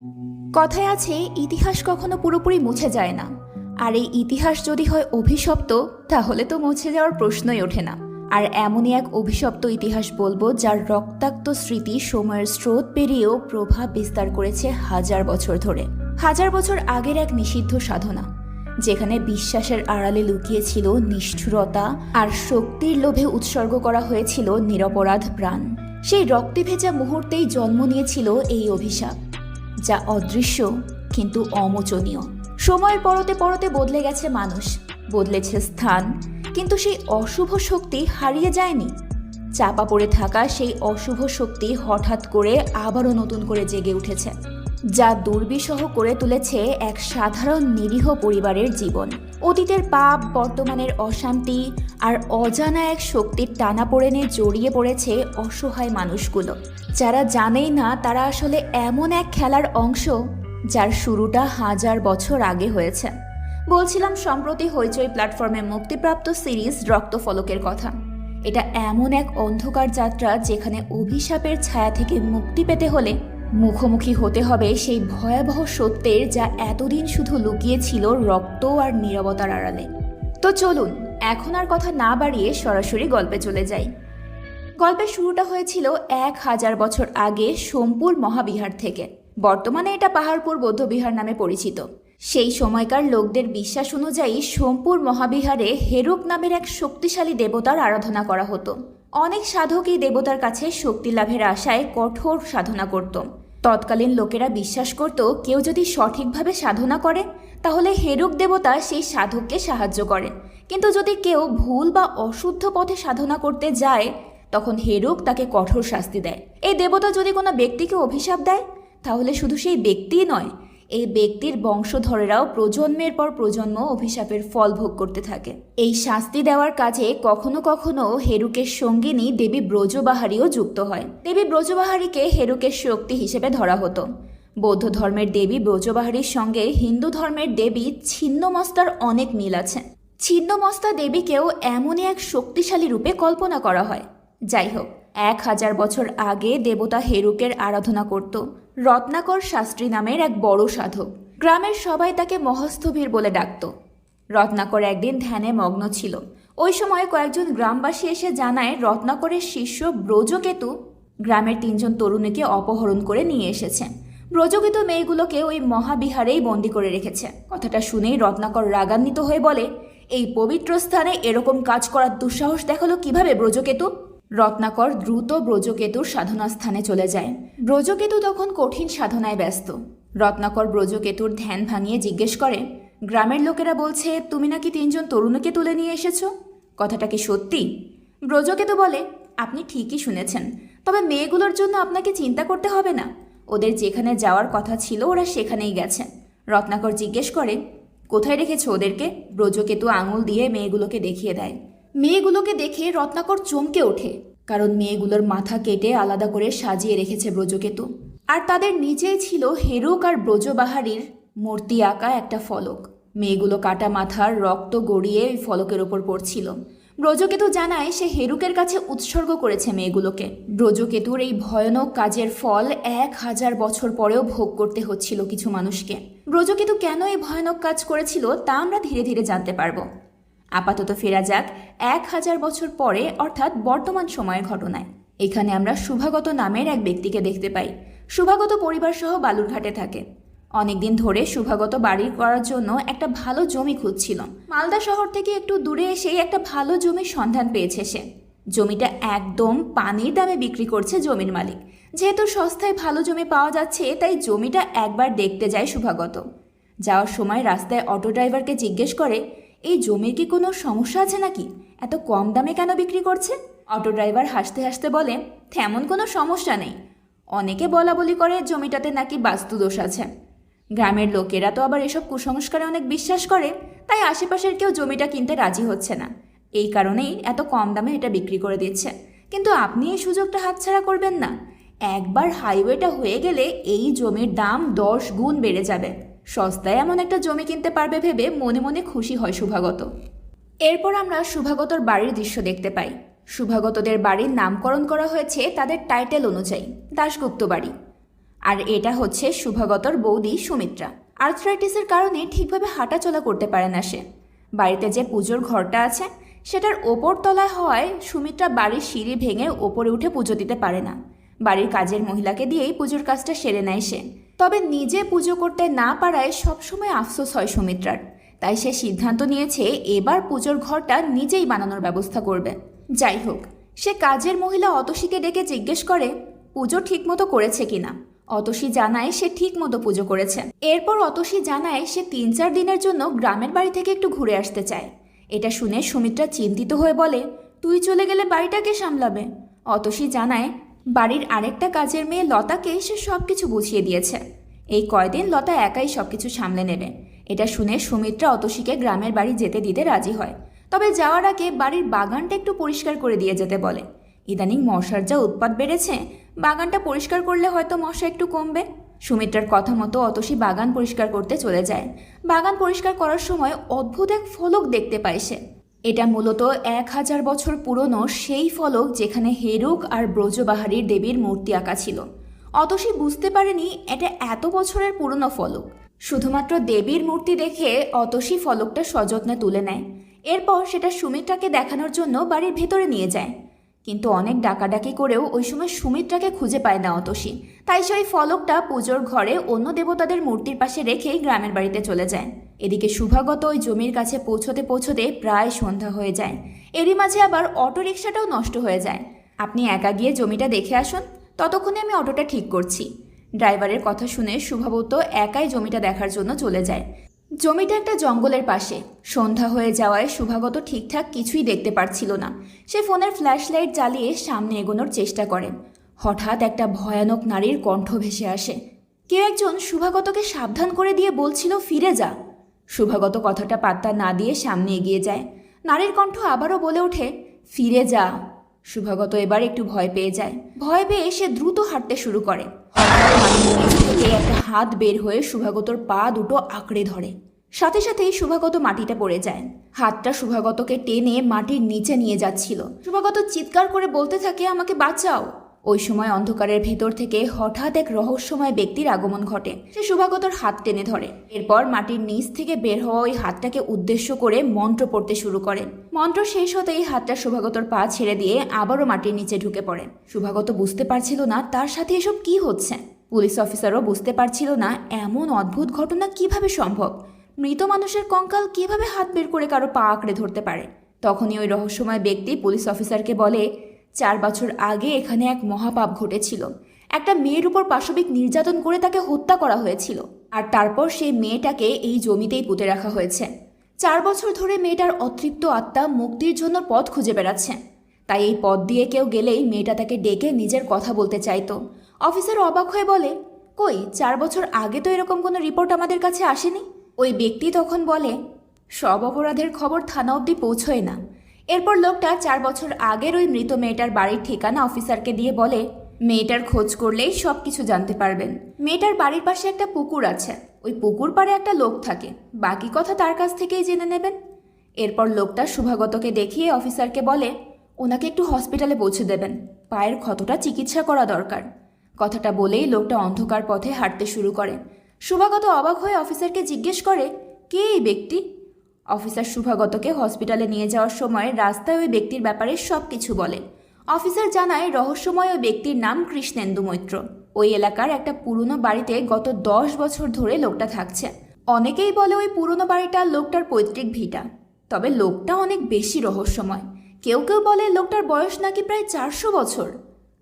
কথায় আছে ইতিহাস কখনো পুরোপুরি মুছে যায় না। আর এই ইতিহাস যদি হয় অভিশপ্ত, তাহলে তো মুছে যাওয়ার প্রশ্নই ওঠে না। আর এমনই এক অভিশপ্ত ইতিহাস বলবো, যার রক্তাক্ত স্মৃতি সময়ের স্রোত পেরিয়েও প্রভাব বিস্তার করেছে হাজার বছর ধরে। হাজার বছর আগের এক নিষিদ্ধ সাধনা, যেখানে বিশ্বাসের আড়ালে লুকিয়েছিল নিষ্ঠুরতা, আর শক্তির লোভে উৎসর্গ করা হয়েছিল নিরপরাধ প্রাণ। সেই রক্তে ভেজা মুহূর্তেই জন্ম নিয়েছিল এই অভিশাপ, যা অদৃশ্য কিন্তু অমোচনীয়। সময়ের পরতে পরতে বদলে গেছে মানুষ, বদলেছে স্থান, কিন্তু সেই অশুভ শক্তি হারিয়ে যায়নি। চাপা পড়ে থাকা সেই অশুভ শক্তি হঠাৎ করে আবারও নতুন করে জেগে উঠেছে, যা দুর্বিষহ করে তুলেছে এক সাধারণ নিরীহ পরিবারের জীবন। অতীতের পাপ, বর্তমানের অশান্তি আর অজানা এক শক্তির টানাপোড়েনে জড়িয়ে পড়েছে অসহায় মানুষগুলো, যারা জানেই না তারা আসলে এমন এক খেলার অংশ যার শুরুটা হাজার বছর আগে হয়েছে। বলছিলাম সম্প্রতি হইচই প্ল্যাটফর্মে মুক্তিপ্রাপ্ত সিরিজ রক্তফলকের কথা। এটা এমন এক অন্ধকার যাত্রা, যেখানে অভিশাপের ছায়া থেকে মুক্তি পেতে হলে মুখোমুখি হতে হবে সেই ভয়াবহ সত্যের, যা এতদিন শুধু লুকিয়েছিল রক্ত আর নীরবতার আড়ালে। তো চলুন এখন আর কথা না বাড়িয়ে সরাসরি গল্পে চলে যাই। গল্পের শুরুটা হয়েছিল 1000 বছর আগে সোমপুর মহাবিহার থেকে। বর্তমানে এটা পাহাড়পুর বৌদ্ধবিহার নামে পরিচিত। সেই সময়কার লোকদের বিশ্বাস অনুযায়ী সোমপুর মহাবিহারে হেরুক নামের এক শক্তিশালী দেবতার আরাধনা করা হতো। অনেক সাধক এই দেবতার কাছে শক্তি লাভের আশায় কঠোর সাধনা করত। তৎকালীন লোকেরা বিশ্বাস করত, কেউ যদি সঠিকভাবে সাধনা করে তাহলে হেরুক দেবতা সেই সাধককে সাহায্য করে, কিন্তু যদি কেউ ভুল বা অশুদ্ধ পথে সাধনা করতে যায় তখন হেরুক তাকে কঠোর শাস্তি দেয়। এই দেবতা যদি কোনো ব্যক্তিকে অভিশাপ দেয় তাহলে শুধু সেই ব্যক্তিই নয়, এই ব্যক্তির বংশধরেরাও প্রজন্মের পর প্রজন্ম অভিশাপের ফল ভোগ করতে থাকে। এই শাস্তি দেওয়ার কাজে কখনো কখনো হেরুকের সঙ্গিনী দেবী ব্রজবাহারীও যুক্ত হয়। দেবী ব্রজবাহারীকে হেরুকের শক্তি হিসেবে ধরা হতো। বৌদ্ধ ধর্মের দেবী ব্রজবাহারীর সঙ্গে হিন্দু ধর্মের দেবী ছিন্নমস্তার অনেক মিল আছে। ছিন্নমস্তা দেবীকেও এমনই এক শক্তিশালী রূপে কল্পনা করা হয়। যাই হোক, 1000 বছর আগে দেবতা হেরুকের আরাধনা করত রত্নাকর শাস্ত্রী নামের এক বড় সাধক। গ্রামের সবাই তাকে মহস্থবীর বলে ডাকত। রত্নাকর একদিন ধ্যানে মগ্ন ছিল। ওই সময় কয়েকজন গ্রামবাসী এসে জানায় রত্নাকরের শিষ্য ব্রজকেতু গ্রামের 3জন তরুণীকে অপহরণ করে নিয়ে এসেছে। ব্রজকেতু মেয়েগুলোকে ওই মহাবিহারেই বন্দি করে রেখেছে। কথাটা শুনেই রত্নাকর রাগান্বিত হয়ে বলে, এই পবিত্র স্থানে এরকম কাজ করার দুঃসাহস দেখালো কিভাবে ব্রজকেতু? রত্নাকর দ্রুত ব্রজকেতুর সাধনা স্থানে চলে যায়। ব্রজকেতু তখন কঠিন সাধনায় ব্যস্ত। রত্নাকর ব্রজকেতুর ধ্যান ভাঙিয়ে জিজ্ঞেস করে, গ্রামের লোকেরা বলছে তুমি নাকি 3জন তরুণীকে তুলে নিয়ে এসেছো, কথাটা কি সত্যি? ব্রজকেতু বলে, আপনি ঠিকই শুনেছেন, তবে মেয়েগুলোর জন্য আপনাকে চিন্তা করতে হবে না। ওদের যেখানে যাওয়ার কথা ছিল ওরা সেখানেই গেছে। রত্নাকর জিজ্ঞেস করে, কোথায় রেখেছো ওদেরকে? ব্রজকেতু আঙুল দিয়ে মেয়েগুলোকে দেখিয়ে দেয়। মেয়েগুলোকে দেখে রত্নাকর চমকে ওঠে, কারণ মেয়েগুলোর মাথা কেটে আলাদা করে সাজিয়ে রেখেছে ব্রজকেতু। আর তাদের নিচেই ছিল হেরুক আর ব্রজবাহারীর মূর্তি আঁকা একটা ফলক। মেয়েগুলো কাটা মাথার রক্ত গড়িয়ে ওই ফলকের ওপর পড়ছিল। ব্রজকেতু জানায় সে হেরুকের কাছে উৎসর্গ করেছে মেয়েগুলোকে। ব্রজকেতুর এই ভয়ানক কাজের ফল 1000 বছর পরেও ভোগ করতে হচ্ছিল কিছু মানুষকে। ব্রজকেতু কেন এই ভয়ানক কাজ করেছিল তা আমরা ধীরে ধীরে জানতে পারবো। আপাতত ফেরা যাক 1000 বছর পরে, অর্থাৎ বর্তমান সময়ের ঘটনায়। এখানে আমরা শুভাগত নামের এক ব্যক্তিকে দেখতে পাই। শুভাগত পরিবার সহ বালুরঘাটে থাকে। অনেকদিন ধরে শুভাগত বাড়ি করার জন্য একটা ভালো জমি খুঁজছিল। মালদা শহর থেকে একটু দূরে এসেই একটা ভালো জমির সন্ধান পেয়েছে সে। জমিটা একদম পানির দামে বিক্রি করছে জমির মালিক। যেহেতু সস্তায় ভালো জমি পাওয়া যাচ্ছে, তাই জমিটা একবার দেখতে যায় শুভাগত। যাওয়ার সময় রাস্তায় অটো ড্রাইভারকে জিজ্ঞেস করে, এই জমির কি কোনো সমস্যা আছে নাকি, এত কম দামে কেন বিক্রি করছে? অটো ড্রাইভার হাসতে হাসতে বলে, তেমন কোনো সমস্যা নেই। অনেকে বলা বলি করে জমিটাতে নাকি বাস্তুদোষ আছে। গ্রামের লোকেরা তো আবার এসব কুসংস্কারে অনেক বিশ্বাস করে, তাই আশেপাশের কেউ জমিটা কিনতে রাজি হচ্ছে না। এই কারণেই এত কম দামে এটা বিক্রি করে দিচ্ছে। কিন্তু আপনি এই সুযোগটা হাতছাড়া করবেন না। একবার হাইওয়েটা হয়ে গেলে এই জমির দাম 10 গুণ বেড়ে যাবে। সস্তায় এমন একটা জমি কিনতে পারবে ভেবে মনে মনে খুশি হয় শুভাগত। এরপর আমরা শুভাগতর বাড়ির দৃশ্য দেখতে পাই। শুভাগতদের বাড়ির নামকরণ করা হয়েছে তাদের টাইটেল অনুযায়ী, দাশগুপ্ত বাড়ি। আর এটা হচ্ছে শুভাগতর বৌদি সুমিত্রা। আর্থ্রাইটিসের কারণে ঠিকভাবে হাঁটাচলা করতে পারে না সে। বাড়িতে যে পুজোর ঘরটা আছে সেটার ওপর তলায় হওয়ায় সুমিত্রা বাড়ির সিঁড়ি ভেঙে ওপরে উঠে পুজো দিতে পারে না। বাড়ির কাজের মহিলাকে দিয়েই পুজোর কাজটা সেরে নেয় সে। তবে নিজে পুজো করতে না পারায় সবসময় আফসোস হয় সুমিত্রার। তাই সে সিদ্ধান্ত নিয়েছে এবার পুজোর ঘরটা নিজেই বানানোর ব্যবস্থা করবে। যাই হোক, সে কাজের মহিলা অতসীকে ডেকে জিজ্ঞেস করে পুজো ঠিকমতো করেছে কিনা। অতসী জানায় সে ঠিকমতো পুজো করেছে। এরপর অতসী জানায় সে 3-4 দিনের জন্য গ্রামের বাড়ি থেকে একটু ঘুরে আসতে চায়। এটা শুনে সুমিত্রা চিন্তিত হয়ে বলে, তুই চলে গেলে বাড়িটাকে সামলাবে? অতসী জানায় বাড়ির আরেকটা কাজের মেয়ে লতাকে সে সব কিছু বুঝিয়ে দিয়েছে। এই কয়দিন লতা একাই সব কিছু সামলে নেবে। এটা শুনে সুমিত্রা অতসীকে গ্রামের বাড়ি যেতে দিতে রাজি হয়। তবে যাওয়ার আগে বাড়ির বাগানটা একটু পরিষ্কার করে দিয়ে যেতে বলে। ইদানিং মশার যা উৎপাত বেড়েছে, বাগানটা পরিষ্কার করলে হয়তো মশা একটু কমবে। সুমিত্রার কথা মতো অতসী বাগান পরিষ্কার করতে চলে যায়। বাগান পরিষ্কার করার সময় অদ্ভুত এক ফলক দেখতে পায় সে। এটা মূলত 1000 বছর পুরনো সেই ফলক যেখানে হেরুক আর ব্রজবাহারীর দেবীর মূর্তি আঁকা ছিল। অতসী বুঝতে পারেনি এটা এত বছরের পুরনো ফলক। শুধুমাত্র দেবীর মূর্তি দেখে অতসী ফলকটা সযত্নে তুলে নেয়। এরপর সেটা সুমিত্রাকে দেখানোর জন্য বাড়ির ভেতরে নিয়ে যায়। কিন্তু অনেক ডাকাডাকি করেও ওই সময় সুমিত্রাকে খুঁজে পায় না অতসী। তাই সে ওই ফলকটা পুজোর ঘরে অন্য দেবতাদের মূর্তির পাশে রেখেই গ্রামের বাড়িতে চলে যায়। এদিকে শুভাগত ওই জমির কাছে পৌঁছতে পৌঁছতে প্রায় সন্ধ্যা হয়ে যায়। এরই মাঝে আবার অটোরিকশাটাও নষ্ট হয়ে যায়। আপনি একা গিয়ে জমিটা দেখে আসুন, ততক্ষণে আমি অটোটা ঠিক করছি। ড্রাইভারের কথা শুনে শুভাগত একাই জমিটা দেখার জন্য চলে যায়। জমিটা একটা জঙ্গলের পাশে। সন্ধ্যা হয়ে যাওয়ায় শুভাগত ঠিকঠাক কিছুই দেখতে পারছিল না। সে ফোনের ফ্ল্যাশ লাইট জ্বালিয়ে সামনে এগোনোর চেষ্টা করে। হঠাৎ একটা ভয়ানক নারীর কণ্ঠ ভেসে আসে। কেউ একজন শুভাগতকে সাবধান করে দিয়ে বলছিল ফিরে যা। শুভাগত কথাটা পাত্তা না দিয়ে সামনে এগিয়ে যায়। নারীর কণ্ঠ আবারও বলে ওঠে ফিরে যা। শুভাগত এবার একটু ভয় পেয়ে যায়। ভয় পেয়ে সে দ্রুত হাঁটতে শুরু করে। হঠাৎ মাটির নিচ থেকে একটা হাত বের হয়ে শুভাগতর পা দুটো আঁকড়ে ধরে। সাথে সাথেই শুভাগত মাটিতে পড়ে যায়। হাতটা শুভাগতকে টেনে মাটির নিচে নিয়ে যাচ্ছিল। শুভাগত চিৎকার করে বলতে থাকে আমাকে বাঁচাও। ওই সময় অন্ধকারের ভেতর থেকে হঠাৎ এক রহস্যময় ব্যক্তির আগমন ঘটে। সে শুভাগতর হাত টেনে ধরে। এরপর মাটির নিচ থেকে বের হওয়া ওই হাতটাকে উদ্দেশ্য করে মন্ত্র পড়তে শুরু করে। মন্ত্র শেষ হতেই হাতটা শুভাগতর পা ছেড়ে দিয়ে আবারও মাটির নিচে ঢুকে পড়ে। শুভাগত বুঝতে পারছিল না তার সাথে এসব কি হচ্ছে। পুলিশ অফিসারও বুঝতে পারছিল না এমন অদ্ভুত ঘটনা কিভাবে সম্ভব। মৃত মানুষের কঙ্কাল কিভাবে হাত বের করে কারো পা আঁকড়ে ধরতে পারে। তখনই ওই রহস্যময় ব্যক্তি পুলিশ অফিসারকে বলে 4 বছর আগে এখানে এক মহাপাপ ঘটেছিল। একটা মেয়ের উপর পাশবিক নির্যাতন করে তাকে হত্যা করা হয়েছিল। আর তারপর সেই মেয়েটাকে এই জমিতেই পুঁতে রাখা হয়েছে। 4 বছর ধরে মেয়েটার অতৃপ্ত আত্মা মুক্তির জন্য পথ খুঁজে বেড়াচ্ছে। তাই এই পথ দিয়ে কেউ গেলেই মেয়েটা তাকে ডেকে নিজের কথা বলতে চাইতো। অফিসার অবাক হয়ে বলে কই 4 বছর আগে তো এরকম কোনো রিপোর্ট আমাদের কাছে আসেনি। ওই ব্যক্তি তখন বলে সব অপরাধের খবর থানা অবধি পৌঁছয় না। এরপর লোকটা 4 বছর আগের ওই মৃত মেয়েটার বাড়ির ঠিকানা অফিসারকে দিয়ে বলে মেয়েটার খোঁজ করলেই সব কিছু জানতে পারবেন। মেয়েটার বাড়ির পাশে একটা পুকুর আছে, ওই পুকুর পাড়ে একটা লোক থাকে, বাকি কথা তার কাছ থেকেই জেনে নেবেন। এরপর লোকটা শুভাগতকে দেখিয়ে অফিসারকে বলে ওনাকে একটু হসপিটালে পৌঁছে দেবেন, পায়ের ক্ষতটা চিকিৎসা করা দরকার। কথাটা বলেই লোকটা অন্ধকার পথে হাঁটতে শুরু করে। শুভাগত অবাক হয়ে অফিসারকে জিজ্ঞেস করে কে এই ব্যক্তি। অফিসার শুভাগতকে হসপিটালে নিয়ে যাওয়ার সময় রাস্তায় ওই ব্যক্তির ব্যাপারে সব কিছু বলে। অফিসার জানায় রহস্যময় ওই ব্যক্তির নাম কৃষ্ণেন্দু মৈত্র। ওই এলাকার একটা পুরনো বাড়িতে গত 10 বছর ধরে লোকটা থাকছে। অনেকেই বলে ওই পুরনো বাড়িটা লোকটার পৈতৃক ভিটা। তবে লোকটা অনেক বেশি রহস্যময়। কেউ কেউ বলে লোকটার বয়স নাকি প্রায় 400 বছর।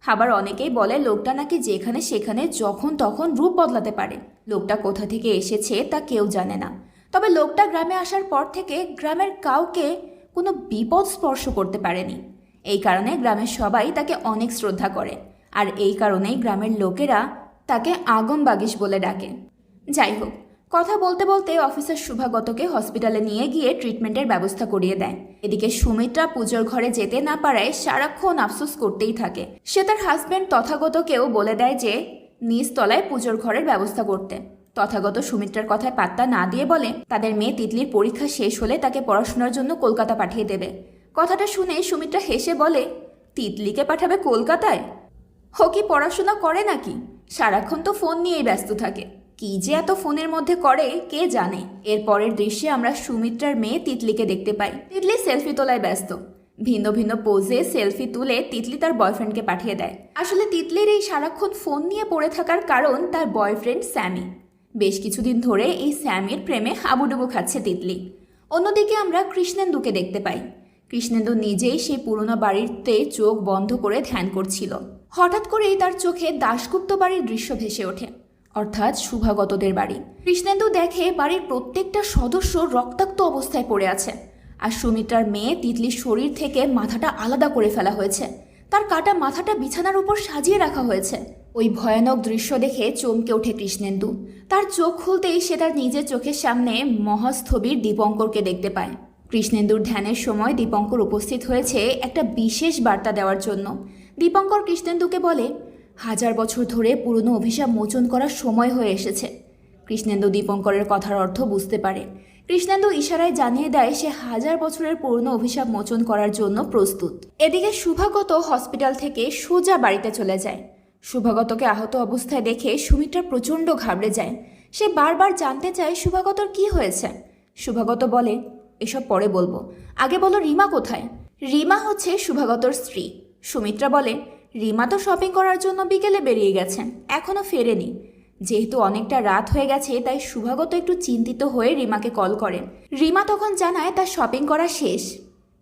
আবার অনেকেই বলে লোকটা নাকি যেখানে সেখানে যখন তখন রূপ বদলাতে পারে। লোকটা কোথা থেকে এসেছে তা কেউ জানে না। তবে লোকটা গ্রামে আসার পর থেকে গ্রামের কাউকে কোনো বিপদ স্পর্শ করতে পারেনি। এই কারণে গ্রামের সবাই তাকে অনেক শ্রদ্ধা করে। আর এই কারণেই গ্রামের লোকেরা তাকে আগম বাগিশ বলে ডাকে। যাই হোক, কথা বলতে বলতে অফিসার শুভাগতকে হসপিটালে নিয়ে গিয়ে ট্রিটমেন্টের ব্যবস্থা করিয়ে দেয়। এদিকে সুমিত্রা পুজোর ঘরে যেতে না পারায় সারাক্ষণ আফসোস করতেই থাকে। সে তার হাজব্যান্ড তথাগতকেও বলে দেয় যে নিচ তলায় পুজোর ঘরের ব্যবস্থা করতে। তথাগত সুমিত্রার কথায় পাত্তা না দিয়ে বলে তাদের মেয়ে তিতলির পরীক্ষা শেষ হলে তাকে পড়াশোনার জন্য কলকাতা পাঠিয়ে দেবে। কথাটা শুনে সুমিত্রা হেসে বলে তিতলিকে পাঠাবে কলকাতায়? ও কি পড়াশোনা করে নাকি? সারাক্ষণ তো ফোন নিয়েই ব্যস্ত থাকে। কি যে এত ফোনের মধ্যে করে কে জানে। এর পরের দৃশ্যে আমরা সুমিত্রার মেয়ে তিতলিকে দেখতে পাই। তিতলি সেলফি তোলায় ব্যস্ত। ভিন্ন ভিন্ন পোজে সেলফি তুলে তিতলি তার বয়ফ্রেন্ডকে পাঠিয়ে দেয়। আসলে তিতলির এই সারাক্ষণ ফোন নিয়ে পড়ে থাকার কারণ তার বয়ফ্রেন্ড স্যামি। বেশ কিছুদিন ধরে এই স্যামির প্রেমে হাবুডুবু খাচ্ছে তিতলি। অন্যদিকে আমরা কৃষ্ণেন্দুকে দেখতে পাই। কৃষ্ণেন্দু নিজেই সেই পুরনো বাড়িতে চোখ বন্ধ করে ধ্যান করছিল। হঠাৎ করেই তার চোখে দাশগুপ্ত বাড়ির দৃশ্য ভেসে ওঠে, অর্থাৎ শুভাগতদের বাড়ি। কৃষ্ণেন্দু দেখে বাড়ির প্রত্যেকটা সদস্য রক্তাক্ত অবস্থায় পড়ে আছে, আর সুমিত্রার মেয়ে তিতলির শরীর থেকে মাথাটা আলাদা করে ফেলা হয়েছে। তার কাটা মাথাটা বিছানার উপর সাজিয়ে রাখা হয়েছে। ওই ভয়ানক দৃশ্য দেখে চমকে ওঠে কৃষ্ণেন্দু। তার চোখ খুলতেই সে তার নিজের চোখের সামনে মহাস্থবির দীপঙ্করকে দেখতে পায়। কৃষ্ণেন্দুর ধ্যানের সময় দীপঙ্কর উপস্থিত হয়েছে একটা বিশেষ বার্তা দেওয়ার জন্য। দীপঙ্কর কৃষ্ণেন্দুকে বলে, 1000 বছর ধরে পুরনো অভিশাপ মোচন করার সময় হয়ে এসেছে। কৃষ্ণেন্দু দীপঙ্করের কথার অর্থ বুঝতে পারে। কৃষ্ণেন্দু ইশারায় জানিয়ে দেয় সে 1000 বছরের পুরনো অভিশাপ মোচন করার জন্য প্রস্তুত। এদিকে শুভাগত হসপিটাল থেকে সোজা বাড়িতে চলে যায়। শুভাগতকে আহত অবস্থায় দেখে সুমিত্রা প্রচণ্ড ঘাবড়ে যায়। সে বারবার জানতে চায় শুভাগতর কি হয়েছে। শুভাগত বলে, এসব পরে বলবো, আগে বলো রিমা কোথায়? রিমা হচ্ছে শুভাগতর স্ত্রী। সুমিত্রা বলে, রিমা তো শপিং করার জন্য বিকেলে বেরিয়ে গেছেন, এখনও ফেরেনি। যেহেতু অনেকটা রাত হয়ে গেছে তাই শুভাগত একটু চিন্তিত হয়ে রিমাকে কল করে। রিমা তখন জানায় তার শপিং করা শেষ,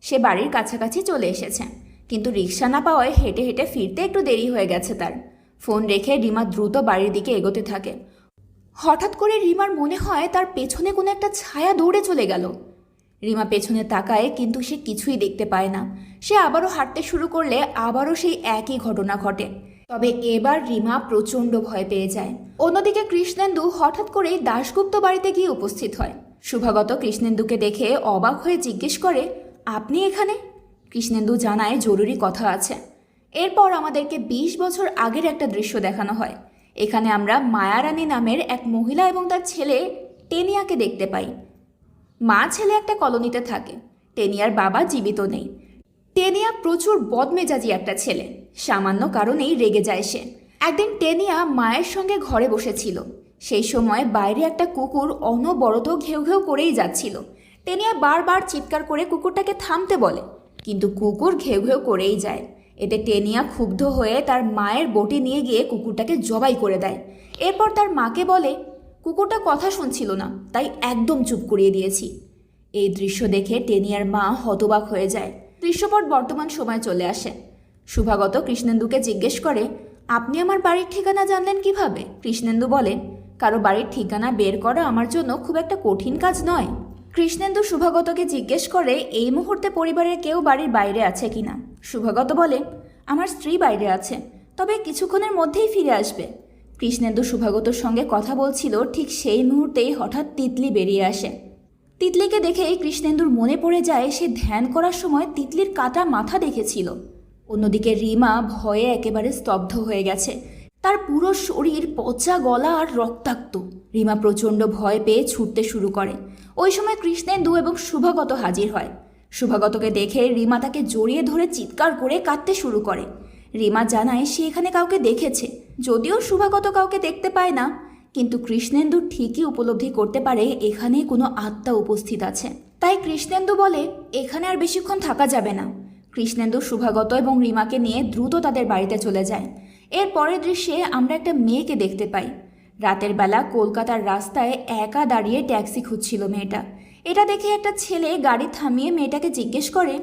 সে বাড়ির কাছাকাছি চলে এসেছে, কিন্তু রিক্সা না পাওয়ায় হেঁটে হেঁটে ফিরতে একটু দেরি হয়ে গেছে তার। ফোন রেখে রিমা দ্রুত বাড়ির দিকে এগোতে থাকে। হঠাৎ করে রিমার মনে হয় তার পেছনে কোনো একটা ছায়া দৌড়ে চলে গেল। রিমা পেছনে তাকায়, কিন্তু সে কিছুই দেখতে পায় না। সে আবারও হাঁটতে শুরু করলে আবারও সেই একই ঘটনা ঘটে। তবে এবার রিমা প্রচণ্ড ভয় পেয়ে যায়। অন্যদিকে কৃষ্ণেন্দু হঠাৎ করেই দাশগুপ্ত বাড়িতে গিয়ে উপস্থিত হয়। শুভাগত কৃষ্ণেন্দুকে দেখে অবাক হয়ে জিজ্ঞেস করে, আপনি এখানে? কৃষ্ণেন্দু জানায় জরুরি কথা আছে। এরপর আমাদেরকে 20 বছর আগের একটা দৃশ্য দেখানো হয়। এখানে আমরা মায়ারানী নামের এক মহিলা এবং তার ছেলে টেনিয়াকে দেখতে পাই। মা ছেলে একটা কলোনিতে থাকে। টেনিয়ার বাবা জীবিত নেই। টেনিয়া প্রচুর বদমেজাজি একটা ছেলে, সামান্য কারণেই রেগে যায় সে। একদিন টেনিয়া মায়ের সঙ্গে ঘরে বসেছিল। সেই সময় বাইরে একটা কুকুর অনবরত ঘেউ ঘেউ করেই যাচ্ছিল। টেনিয়া বারবার চিৎকার করে কুকুরটাকে থামতে বলে, কিন্তু কুকুর ঘেউ ঘেউ করেই যায়। এতে টেনিয়া ক্ষুব্ধ হয়ে তার মায়ের বটি নিয়ে গিয়ে কুকুরটাকে জবাই করে দেয়। এরপর তার মাকে বলে, কুকুরটা কথা শুনছিল না, তাই একদম চুপ করিয়ে দিয়েছি। এই দৃশ্য দেখে টেনিয়ার মা হতবাক হয়ে যায়। দৃশ্যপট বর্তমান সময় চলে আসে। শুভাগত কৃষ্ণেন্দুকে জিজ্ঞেস করে, আপনি আমার বাড়ির ঠিকানা জানলেন কিভাবে? কৃষ্ণেন্দু বলে, কারো বাড়ির ঠিকানা বের করা আমার জন্য খুব একটা কঠিন কাজ নয়। কৃষ্ণেন্দু শুভাগতকে জিজ্ঞেস করে এই মুহূর্তে পরিবারের কেউ বাড়ির বাইরে আছে কিনা। শুভাগত বলে, আমার স্ত্রী বাইরে আছে, তবে কিছুক্ষণের মধ্যেই ফিরে আসবে। কৃষ্ণেন্দু শুভাগতর সঙ্গে কথা বলছিল, ঠিক সেই মুহূর্তেই হঠাৎ তিতলি বেরিয়ে আসে। তিতলিকে দেখেই কৃষ্ণেন্দুর মনে পড়ে যায় সে ধ্যান করার সময় তিতলির কাটা মাথা দেখেছিল। অন্যদিকে রিমা ভয়ে একেবারে স্তব্ধ হয়ে গেছে। তার পুরো শরীর পচা গলা আর রক্তাক্ত। রিমা প্রচণ্ড ভয় পেয়ে ছুটতে শুরু করে। ওই সময় কৃষ্ণেন্দু এবং শুভাগত হাজির হয়। শুভাগতকে দেখে রিমা তাকে জড়িয়ে ধরে চিৎকার করে কাঁদতে শুরু করে। রিমা জানায় সে এখানে কাউকে দেখেছে, যদিও শুভাগত কাউকে দেখতে পায় না, কিন্তু কৃষ্ণেন্দু ঠিকই উপলব্ধি করতে পারে এখানে কোনো আত্মা উপস্থিত আছে। তাই কৃষ্ণেন্দু বলে, এখানে আর বেশিক্ষণ থাকা যাবে না। কৃষ্ণেন্দু শুভাগত এবং রিমাকে নিয়ে দ্রুত তাদের বাড়িতে চলে যায়। এর পরের দৃশ্যে আমরা একটা মেয়েকে দেখতে পাই। রাতের বেলা কলকাতার রাস্তায় একা দাঁড়িয়ে ট্যাক্সি খুঁজছিল মেয়েটা। এটা দেখে একটা ছেলে গাড়ি থামিয়ে মেয়েটাকে জিজ্ঞেস করে,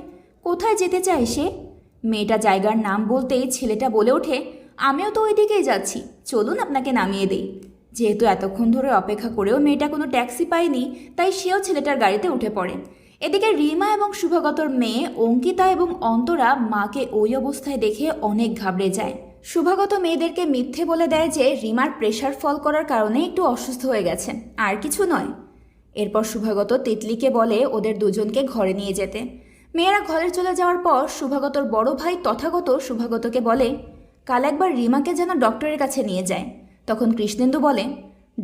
কোথায় যেতে চায় সে? মেয়েটা জায়গার নাম বলতেই ছেলেটা বলে ওঠে, আমিও তো ওই দিকেই যাচ্ছি, চলুন আপনাকে নামিয়ে দেই। যেহেতু এতক্ষণ ধরে অপেক্ষা করেও মেয়েটা কোনো ট্যাক্সি পায়নি, তাই সেও ছেলেটার গাড়িতে উঠে পড়ে। এদিকে রিমা এবং শুভাগতর মেয়ে অঙ্কিতা এবং অন্তরা মাকে ওই অবস্থায় দেখে অনেক ঘাবড়ে যায়। শুভাগত মেয়েদেরকে মিথ্যে বলে দেয় যে রিমার প্রেশার ফল করার কারণে একটু অসুস্থ হয়ে গেছে, আর কিছু নয়। এরপর শুভাগত তিতলিকে বলে ওদের দুজনকে ঘরে নিয়ে যেতে। মেয়েরা ঘরে চলে যাওয়ার পর শুভাগতর বড় ভাই তথাগত শুভাগতকে বলে, কাল একবার রিমাকে যেন ডক্টরের কাছে নিয়ে যায়। তখন কৃষ্ণেন্দু বলে,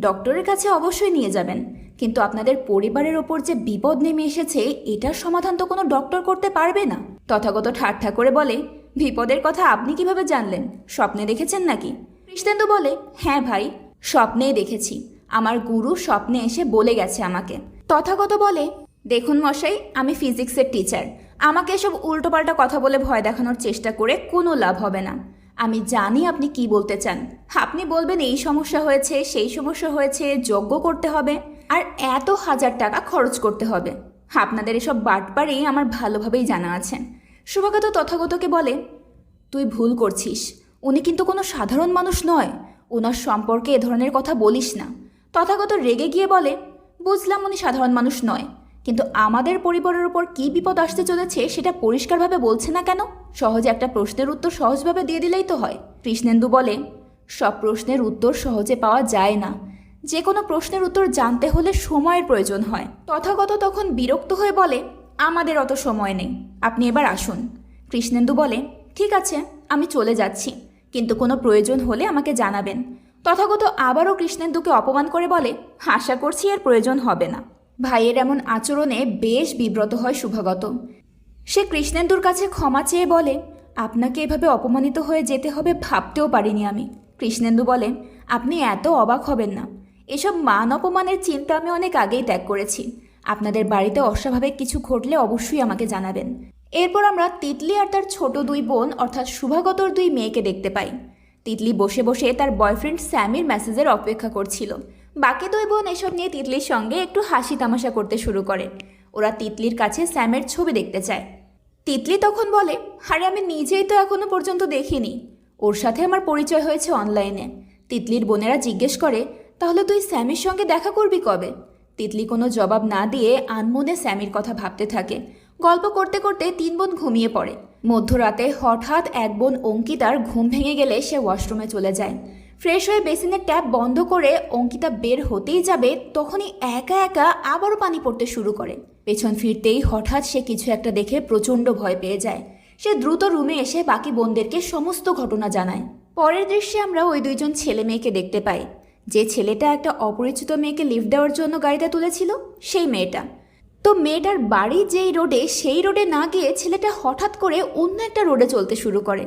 ডক্টরের কাছে অবশ্যই নিয়ে যাবেন, কিন্তু আপনাদের পরিবারের ওপর যে বিপদ নেমে এসেছে এটার সমাধান তো কোনো ডক্টর করতে পারবে না। তথাগত ঠাট্টা করে বলে, বিপদের কথা আপনি কিভাবে জানলেন? স্বপ্নে দেখেছেন নাকি? কৃষ্ণেন্দু বলে, হ্যাঁ ভাই, স্বপ্নেই দেখেছি। আমার গুরু স্বপ্নে এসে বলে গেছে আমাকে। তথাগত বলে, দেখুন মশাই, আমি ফিজিক্সের টিচার। আমাকে এসব উল্টোপাল্টা কথা বলে ভয় দেখানোর চেষ্টা করে কোনো লাভ হবে না। আমি জানি আপনি কি বলতে চান। আপনি বলবেন এই সমস্যা হয়েছে, সেই সমস্যা হয়েছে, যজ্ঞ করতে হবে, আর এত হাজার টাকা খরচ করতে হবে। আপনাদের এসব বাটপাড়ি আমার ভালোভাবেই জানা আছে। শুভাগত তথাগতকে বলে, তুই ভুল করছিস। উনি কিন্তু কোনো সাধারণ মানুষ নয়। ওনার সম্পর্কে এ ধরনের কথা বলিস না। তথাগত রেগে গিয়ে বলে, বুঝলাম উনি সাধারণ মানুষ নয়, কিন্তু আমাদের পরিবারের উপর কী বিপদ আসতে চলেছে সেটা পরিষ্কারভাবে বলছে না কেন? সহজে একটা প্রশ্নের উত্তর সহজভাবে দিয়ে দিলেই তো হয়। কৃষ্ণেন্দু বলে, সব প্রশ্নের উত্তর সহজে পাওয়া যায় না। যে কোনো প্রশ্নের উত্তর জানতে হলে সময়ের প্রয়োজন হয়। তথাগত তখন বিরক্ত হয়ে বলে, আমাদের অত সময় নেই, আপনি এবার আসুন। কৃষ্ণেন্দু বলে, ঠিক আছে, আমি চলে যাচ্ছি, কিন্তু কোনো প্রয়োজন হলে আমাকে জানাবেন। তথাগত আবারও কৃষ্ণেন্দুকে অপমান করে বলে, আশা করছি এর প্রয়োজন হবে না। ভাইয়ের এমন আচরণে বেশ বিব্রত হয় শুভাগত। সে কৃষ্ণেন্দুর কাছে ক্ষমা চেয়ে বলে, আপনাকে এভাবে অপমানিত হয়ে যেতে হবে ভাবতেও পারিনি আমি। কৃষ্ণেন্দু বলে, আপনি এত অবাক হবেন না। এসব মান অপমানের চিন্তা আমি অনেক আগেই ত্যাগ করেছি। আপনাদের বাড়িতে অস্বাভাবিক কিছু ঘটলে অবশ্যই আমাকে জানাবেন। এরপর আমরা তিতলি আর তার ছোট দুই বোন অর্থাৎ শুভাগতর দুই মেয়েকে দেখতে পাই। তিতলি বসে বসে তার বয়ফ্রেন্ড স্যামির মেসেজের অপেক্ষা করছিল। বাকি দুই বোন এসব নিয়ে তিতলির সঙ্গে একটু হাসি তামাশা করতে শুরু করে। ওরা তিতলির কাছে স্যামের ছবি দেখতে চায়। তিতলি তখন বলে, আরে আমি নিজেই তো এখনো পর্যন্ত দেখিনি। ওর সাথে আমার পরিচয় হয়েছে অনলাইনে। তিতলির বোনেরা জিজ্ঞেস করে, তাহলে তুই স্যামির সঙ্গে দেখা করবি কবে? তিতলি কোনো জবাব না দিয়ে আনমনে স্যামির কথা ভাবতে থাকে। গল্প করতে করতে তিন বোন ঘুমিয়ে পড়ে। মধ্যরাতে হঠাৎ এক বোন অঙ্কিতার ঘুম ভেঙে গেলে সে ওয়াশরুমে চলে যায়। ফ্রেশ হয়ে বেসিনের ট্যাপ বন্ধ করে অঙ্কিতা বের হতেই যাবে, তখনই একা একা আবারও পানি পড়তে শুরু করে। পেছন ফিরতেই হঠাৎ সে কিছু একটা দেখে প্রচণ্ড ভয় পেয়ে যায়। সে দ্রুত রুমে এসে বাকি বোনদেরকে সমস্ত ঘটনা জানায়। পরের দৃশ্যে আমরা ওই দুইজন ছেলে মেয়েকে দেখতে পাই। যে ছেলেটা একটা অপরিচিত মেয়েকে লিফট দেওয়ার জন্য গাড়িতে তুলেছিল, সেই মেয়েটা। তো মেয়েটার বাড়ি যেই রোডে, সেই রোডে না গিয়ে ছেলেটা হঠাৎ করে অন্য একটা রোডে চলতে শুরু করে।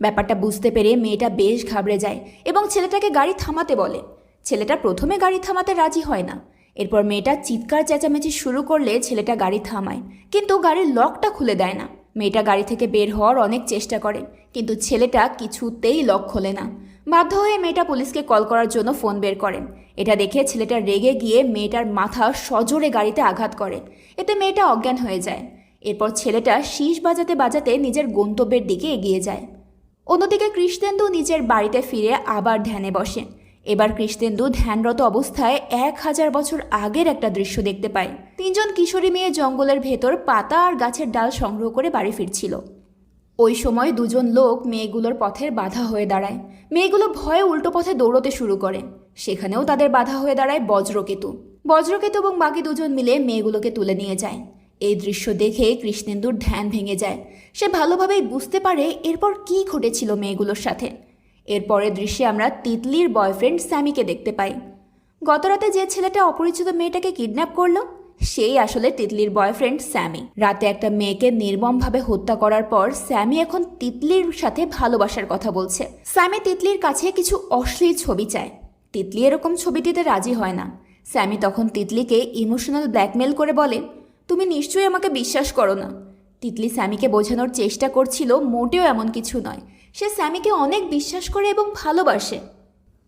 ব্যাপারটা বুঝতে পেরে মেয়েটা বেশ ঘাবড়ে যায় এবং ছেলেটাকে গাড়ি থামাতে বলে। ছেলেটা প্রথমে গাড়ি থামাতে রাজি হয় না। এরপর মেয়েটা চিৎকার চেঁচামেচি শুরু করলে ছেলেটা গাড়ি থামায়, কিন্তু গাড়ির লকটা খুলে দেয় না। মেয়েটা গাড়ি থেকে বের হওয়ার অনেক চেষ্টা করে, কিন্তু ছেলেটা কিছুতেই লক খোলে না। বাধ্য হয়ে মেয়েটা পুলিশকে কল করার জন্য ফোন বের করে। এটা দেখে ছেলেটা রেগে গিয়ে মেয়েটার মাথা সজোরে গাড়িতে আঘাত করে। এতে মেয়েটা অজ্ঞান হয়ে যায়। এরপর ছেলেটা শীষ বাজাতে বাজাতে নিজের গন্তব্যের দিকে এগিয়ে যায়। অন্যদিকে কৃষ্ণেন্দু নিজের বাড়িতে ফিরে আবার ধ্যানে বসে। এবার কৃষ্ণেন্দু ধ্যানরত অবস্থায় 1000 বছর আগের একটা দৃশ্য দেখতে পায়। তিনজন কিশোরী মেয়ে জঙ্গলের ভেতর পাতা আর গাছের ডাল সংগ্রহ করে বাড়ি ফিরছিল। ওই সময় দুজন লোক মেয়েগুলোর পথের বাধা হয়ে দাঁড়ায়। মেয়েগুলো ভয়ে উল্টো পথে দৌড়তে শুরু করে। সেখানেও তাদের বাধা হয়ে দাঁড়ায় বজ্রকেতু। বজ্রকেতু এবং বাকি দুজন মিলে মেয়েগুলোকে তুলে নিয়ে যায়। এই দৃশ্য দেখে কৃষ্ণেন্দুর ধ্যান ভেঙে যায়। সে ভালোভাবেই বুঝতে পারে এরপর কী ঘটেছিল মেয়েগুলোর সাথে। এরপরের দৃশ্যে আমরা তিতলির বয়ফ্রেন্ড স্যামিকে দেখতে পাই। গতরাতে যে ছেলেটা অপরিচিত মেয়েটাকে কিডন্যাপ করলো, সেই আসলে তিতলির বয়ফ্রেন্ড স্যামি। রাতে একটা মেয়েকে নির্মমভাবে হত্যা করার পর স্যামি এখন তিতলির সাথে ভালোবাসার কথা বলছে। স্যামি তিতলির কাছে কিছু অশ্লীল ছবি চায়। তিতলি এরকম ছবি দিতে রাজি হয় না। স্যামি তখন তিতলিকে ইমোশনাল ব্ল্যাকমেল করে বলে, তুমি নিশ্চয়ই আমাকে বিশ্বাস করো না। তিতলি স্যামিকে বোঝানোর চেষ্টা করছিল মোটেও এমন কিছু নয়। সে স্যামিকে অনেক বিশ্বাস করে এবং ভালোবাসে।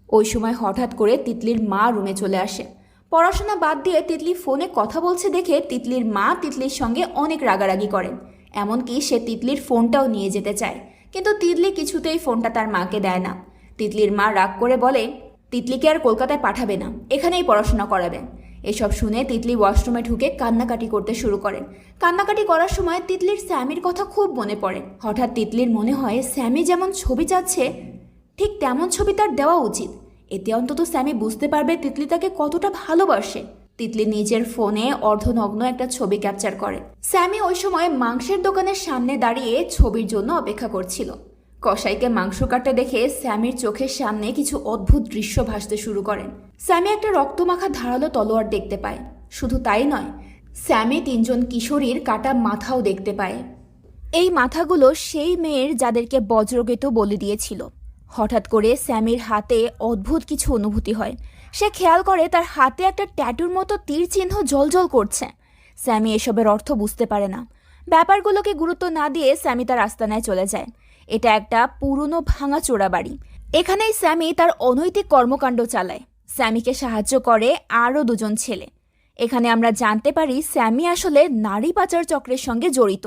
ওই সময় হঠাৎ করে তিতলির মা রুমে চলে আসে। পড়াশোনা বাদ দিয়ে তিতলি ফোনে কথা বলছে দেখে তিতলির মা তিতলির সঙ্গে অনেক রাগারাগি করেন। এমনকি সে তিতলির ফোনটাও নিয়ে যেতে চায়, কিন্তু তিতলি কিছুতেই ফোনটা তার মাকে দেয় না। তিতলির মা রাগ করে বলে, তিতলিকে আর কলকাতায় পাঠাবে না, এখানেই পড়াশোনা করাবে। এসব শুনে তিতলি ওয়াশরুমে ঢুকে কান্নাকাটি করতে শুরু করে। কান্নাকাটি করার সময় তিতলির স্যামির কথা খুব মনে পড়ে। হঠাৎ তিতলির মনে হয় স্যামি যেমন ছবি চাচ্ছে ঠিক তেমন ছবি তার দেওয়া উচিত। এতে অন্তত স্যামি বুঝতে পারবে তিতলি তাকে কতটা ভালোবাসে। তিতলি নিজের ফোনে অর্ধনগ্ন একটা ছবি ক্যাপচার করে। স্যামি ওই সময় মাংসের দোকানের সামনে দাঁড়িয়ে ছবির জন্য অপেক্ষা করছিল। কসাইকে মাংস কাটতে দেখে স্যামির চোখের সামনে কিছু অদ্ভুত দৃশ্য ভাসতে শুরু করেন। স্যামি একটা রক্তমাখা ধারালো তলোয়ার দেখতে পায়। শুধু তাই নয়, স্যামি তিনজন কিশোরীর কাটা মাথাও দেখতে পায়। এই মাথাগুলো সেই মেয়ের যাদেরকে বজ্রকেতু বলে দিয়েছিল। হঠাৎ করে স্যামির হাতে অদ্ভুত কিছু অনুভূতি হয়। সে খেয়াল করে তার হাতে একটা ট্যাটুর মতো তীর চিহ্ন জ্বলজ্বল করছে। স্যামি এসবের অর্থ বুঝতে পারে না। ব্যাপারগুলোকে গুরুত্ব না দিয়ে স্যামি তার আস্তানায় চলে যায়। এটা একটা পুরনো ভাঙা চোরা বাড়ি। এখানেই স্যামি তার অনৈতিক কর্মকাণ্ড চালায়। স্যামিকে সাহায্য করে আরও দুজন ছেলে। এখানে আমরা জানতে পারি স্যামি আসলে নারী পাচার চক্রের সঙ্গে জড়িত।